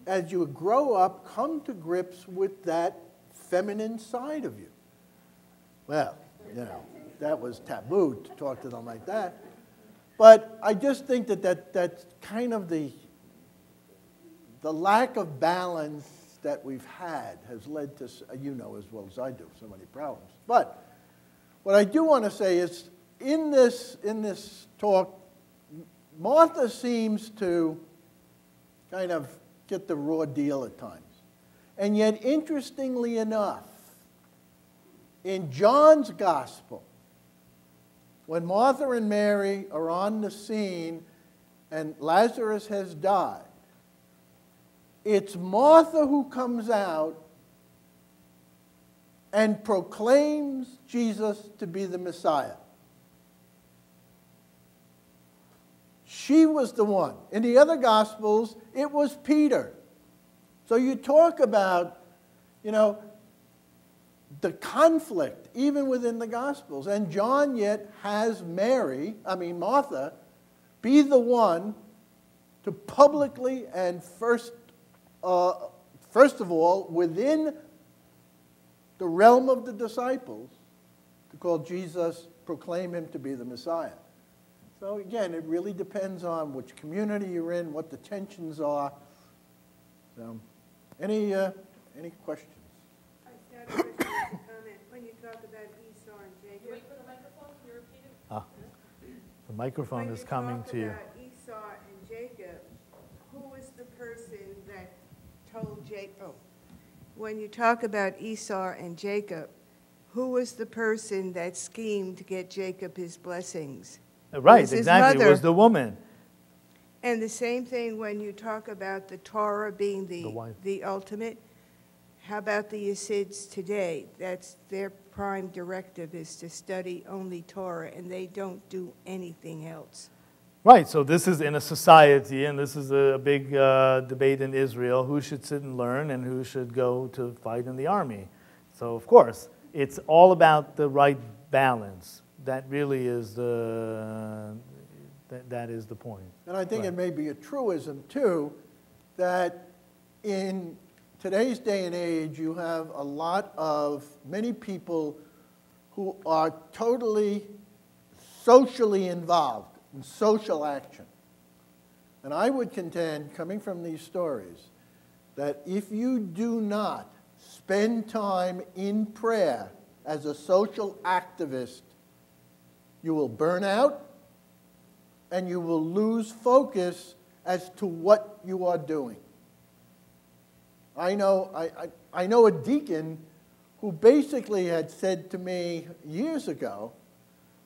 as you grow up, come to grips with that feminine side of you. Well, you know, that was taboo to talk to them like that. But I just think that's kind of the lack of balance that we've had has led to, you know as well as I do, so many problems. But what I do want to say is, in this talk, Martha seems to kind of get the raw deal at times. And yet, interestingly enough, in John's gospel, when Martha and Mary are on the scene and Lazarus has died, it's Martha who comes out and proclaims Jesus to be the Messiah. She was the one. In the other Gospels, it was Peter. So you talk about, you know, the conflict, even within the Gospels. And John yet has Martha, be the one to publicly and first of all, within the realm of the disciples, to call Jesus, proclaim him to be the Messiah. So again, it really depends on which community you're in, what the tensions are. So, any questions? I just have a question, a comment. When you talk about Esau and Jacob. You wait for the microphone, can you repeat it? The microphone is coming to you. When you talk about Esau and Jacob, who was the person that told Jacob? When you talk about Esau and Jacob, who was the person that schemed to get Jacob his blessings? Right, was his exactly. It mother. was the woman. And the same thing when you talk about the Torah being The wife. the ultimate. How about the Hasids today? That's their prime directive, is to study only Torah, and they don't do anything else. Right, so this is in a society, and this is a big debate in Israel, who should sit and learn and who should go to fight in the army. So, of course, it's all about the right balance. That really is that is the point. And I think it may be a truism, too, that in today's day and age, you have many people who are totally socially involved in social action. And I would contend, coming from these stories, that if you do not spend time in prayer as a social activist, you will burn out and you will lose focus as to what you are doing. I know a deacon who basically had said to me years ago,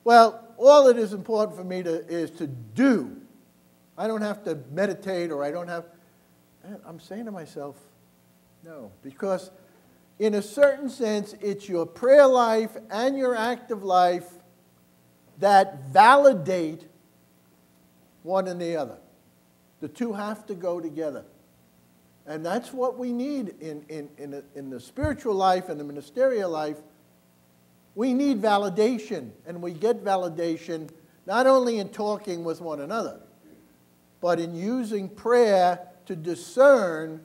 well, all that is important for me is to do. I don't have to meditate, or I don't have... And I'm saying to myself, no, because in a certain sense, it's your prayer life and your active life that validate one and the other. The two have to go together. And that's what we need in the spiritual life and the ministerial life. We need validation, and we get validation not only in talking with one another, but in using prayer to discern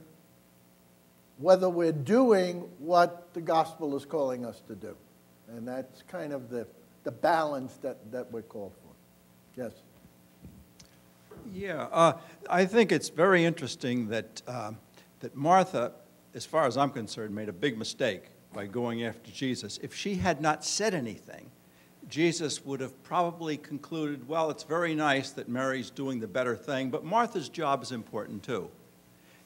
whether we're doing what the gospel is calling us to do. And that's kind of the balance that we're called for. Yes? Yeah, I think it's very interesting that Martha, as far as I'm concerned, made a big mistake by going after Jesus. If she had not said anything, Jesus would have probably concluded, well, it's very nice that Mary's doing the better thing, but Martha's job is important too.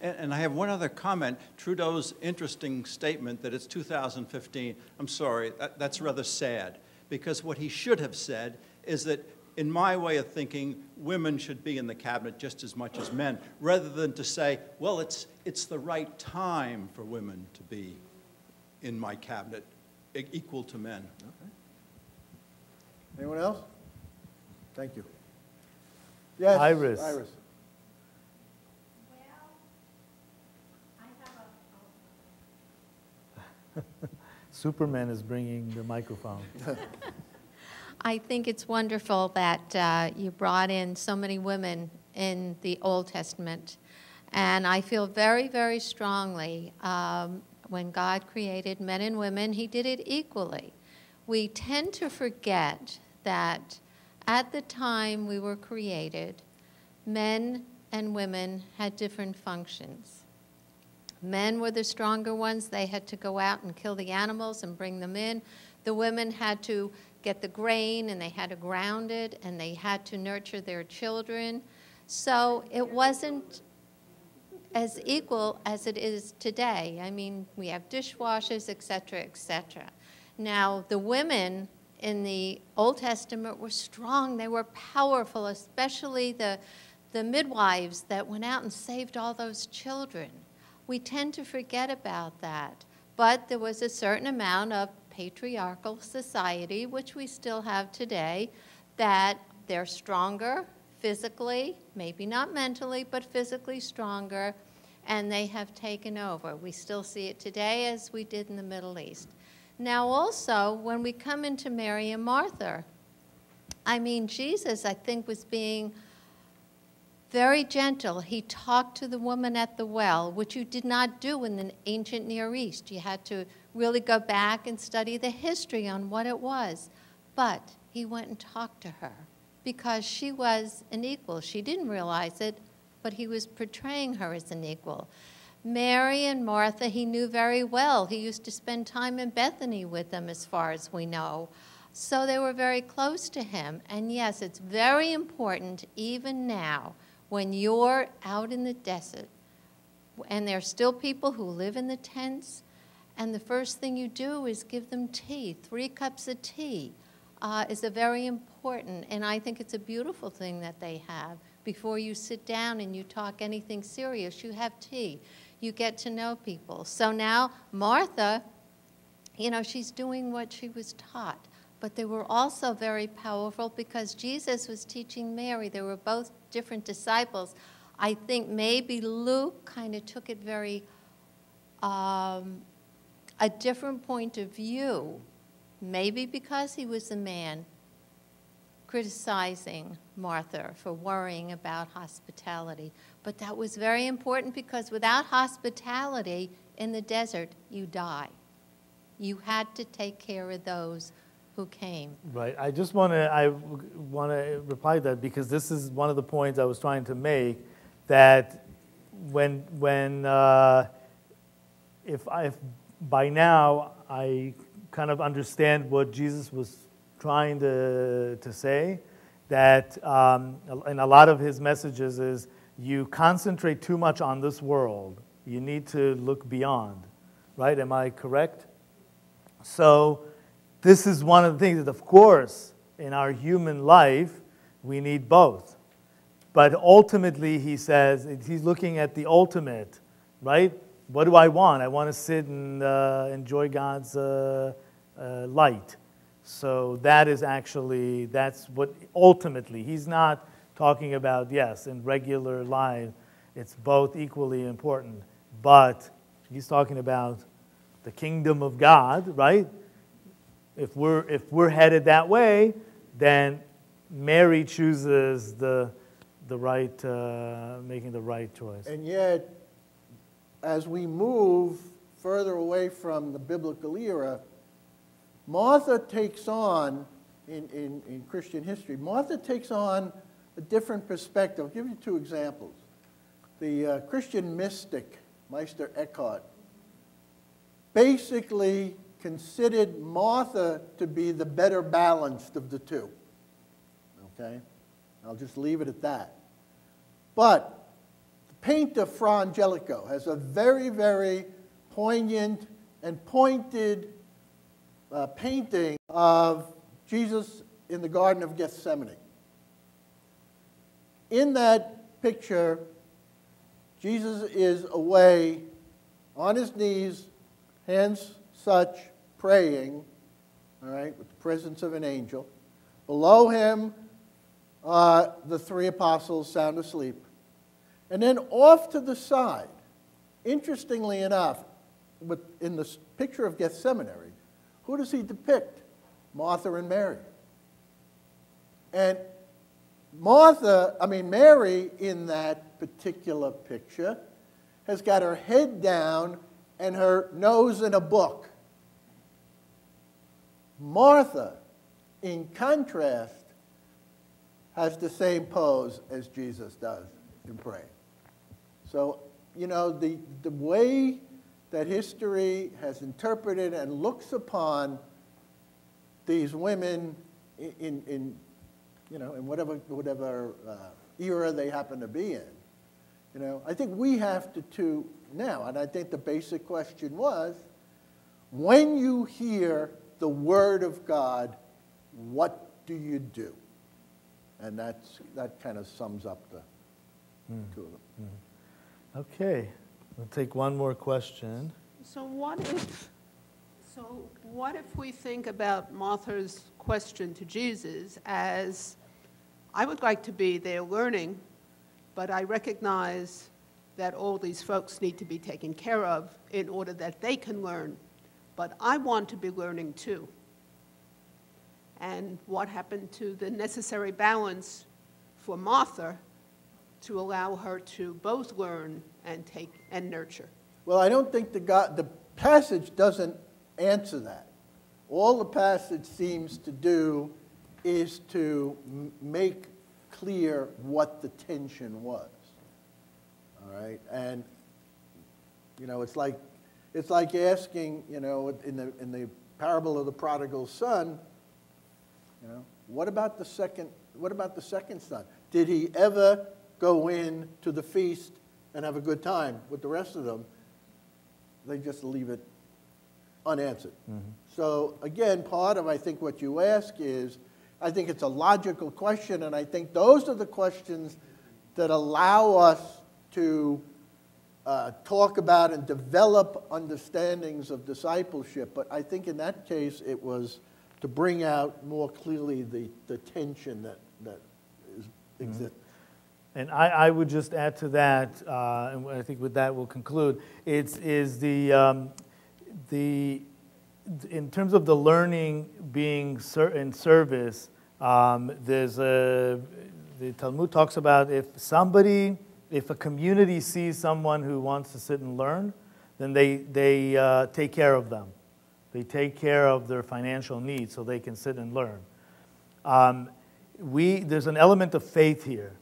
And I have one other comment. Trudeau's interesting statement that it's 2015, I'm sorry, that's rather sad, because what he should have said is that, in my way of thinking, women should be in the cabinet just as much as men, rather than to say, well, it's the right time for women to be in my cabinet, equal to men. Okay. Anyone else? Thank you. Yes, Iris. Iris. Superman is bringing the microphone. I think it's wonderful that you brought in so many women in the Old Testament. And I feel very, very strongly when God created men and women, he did it equally. We tend to forget that at the time we were created, men and women had different functions. Men were the stronger ones. They had to go out and kill the animals and bring them in. The women had to get the grain, and they had to ground it, and they had to nurture their children. So it wasn't as equal as it is today. I mean, we have dishwashers, et cetera, et cetera. Now, the women in the Old Testament were strong. They were powerful, especially the midwives that went out and saved all those children. We tend to forget about that. But there was a certain amount of patriarchal society, which we still have today, that they're stronger physically, maybe not mentally, but physically stronger, and they have taken over. We still see it today as we did in the Middle East. Now also, when we come into Mary and Martha, I mean, Jesus, I think, was being very gentle. He talked to the woman at the well, which you did not do in the ancient Near East. You had to really go back and study the history on what it was. But he went and talked to her because she was an equal. She didn't realize it, but he was portraying her as an equal. Mary and Martha, he knew very well. He used to spend time in Bethany with them, as far as we know. So they were very close to him. And yes, it's very important, even now, when you're out in the desert, and there's still people who live in the tents, and the first thing you do is give them tea. 3 cups of tea is a very important, and I think it's a beautiful thing that they have. Before you sit down and you talk anything serious, you have tea. You get to know people. So now Martha, you know, she's doing what she was taught. But they were also very powerful because Jesus was teaching Mary. They were both different disciples. I think maybe Luke kind of took it very, a different point of view, maybe because he was a man, criticizing Martha for worrying about hospitality. But that was very important because without hospitality in the desert, you die. You had to take care of those who came. Right. I want to reply to that because this is one of the points I was trying to make, that if by now I kind of understand what Jesus was trying to say, that in a lot of his messages is you concentrate too much on this world. You need to look beyond. Right? Am I correct? So this is one of the things that, of course, in our human life, we need both. But ultimately, he says, he's looking at the ultimate, right? What do I want? I want to sit and enjoy God's light. So that is actually, that's what ultimately, he's not talking about, yes, in regular life, it's both equally important. But he's talking about the kingdom of God, right? If we're headed that way, then Mary chooses the right, making the right choice. And yet, as we move further away from the biblical era, Martha takes on, in Christian history, Martha takes on a different perspective. I'll give you 2 examples. The Christian mystic, Meister Eckhart, basically considered Martha to be the better balanced of the two. Okay? I'll just leave it at that. But the painter Fra Angelico has a very, very poignant and pointed painting of Jesus in the Garden of Gethsemane. In that picture, Jesus is away on his knees, hands such, praying, all right, with the presence of an angel. Below him, the three apostles sound asleep. And then off to the side, interestingly enough, in the picture of Gethsemane, who does he depict? Martha and Mary. And Mary in that particular picture has got her head down and her nose in a book. Martha, in contrast, has the same pose as Jesus does in praying. So, you know, the way that history has interpreted and looks upon these women in whatever era they happen to be in, you know, I think we have to now, and I think the basic question was, when you hear the word of God, what do you do? And that kind of sums up the two of them. Okay, we'll take one more question. So what if we think about Martha's question to Jesus as, I would like to be there learning, but I recognize that all these folks need to be taken care of in order that they can learn, but I want to be learning too. And what happened to the necessary balance for Martha to allow her to both learn and take and nurture? Well, I don't think the passage doesn't answer that. All the passage seems to do is to make clear what the tension was. All right, and you know, it's like asking, you know, in the parable of the prodigal son, you know, what about the second son? Did he ever go in to the feast and have a good time with the rest of them? They just leave it unanswered. Mm-hmm. So again, part of, I think, what you ask is, I think it's a logical question, and I think those are the questions that allow us to talk about and develop understandings of discipleship. But I think in that case, it was to bring out more clearly the tension that exists. And I would just add to that, and I think with that we'll conclude, in terms of the learning being in service, the Talmud talks about if a community sees someone who wants to sit and learn, then they take care of them. They take care of their financial needs so they can sit and learn. There's an element of faith here.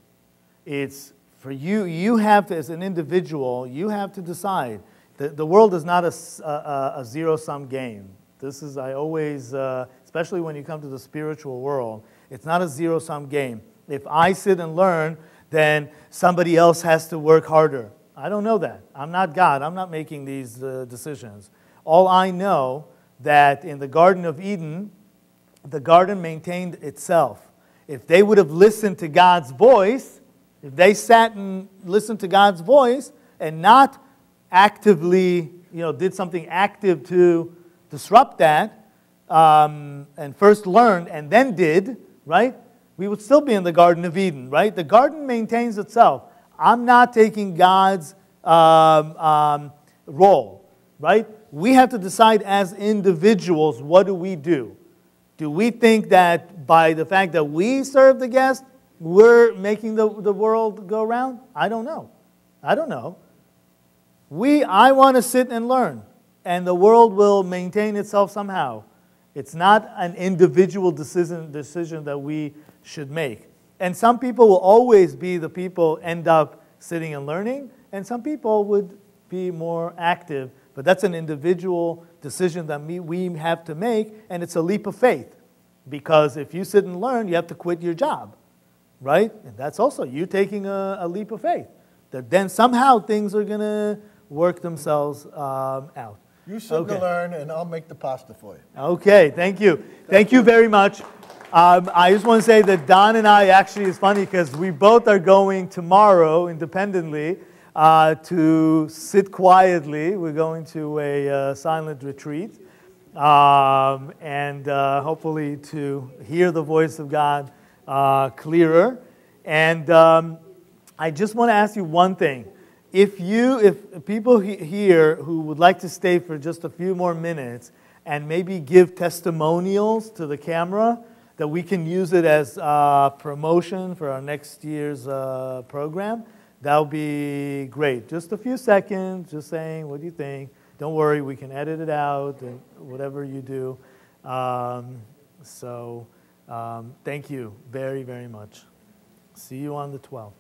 It's for you have to, as an individual, you have to decide. The world is not a zero-sum game. This is, I always, especially when you come to the spiritual world, it's not a zero-sum game. If I sit and learn, then somebody else has to work harder. I don't know that. I'm not God. I'm not making these decisions. All I know that in the Garden of Eden, the garden maintained itself. If they would have listened to God's voice, if they sat and listened to God's voice and not actively, did something active to disrupt that, and first learned and then did, right? We would still be in the Garden of Eden, right? The garden maintains itself. I'm not taking God's role, right? We have to decide as individuals, what do we do? Do we think that by the fact that we serve the guest, we're making the world go round? I don't know. I want to sit and learn, and the world will maintain itself somehow. It's not an individual decision that we should make. And some people will always be the people end up sitting and learning, and some people would be more active. But that's an individual decision that we have to make, and it's a leap of faith. Because if you sit and learn, you have to quit your job, right? And that's also you taking a leap of faith. That then somehow things are going to work themselves out. You sit and learn, and I'll make the pasta for you. Okay, thank you. Thank you very much. I just want to say that Don and I, actually, it's funny because we both are going tomorrow independently to sit quietly. We're going to a silent retreat and hopefully to hear the voice of God clearer. And I just want to ask you one thing. If people here who would like to stay for just a few more minutes and maybe give testimonials to the camera, that we can use it as promotion for our next year's program, that would be great. Just a few seconds, just saying, what do you think? Don't worry, we can edit it out, and whatever you do. Thank you very, very much. See you on the 12th.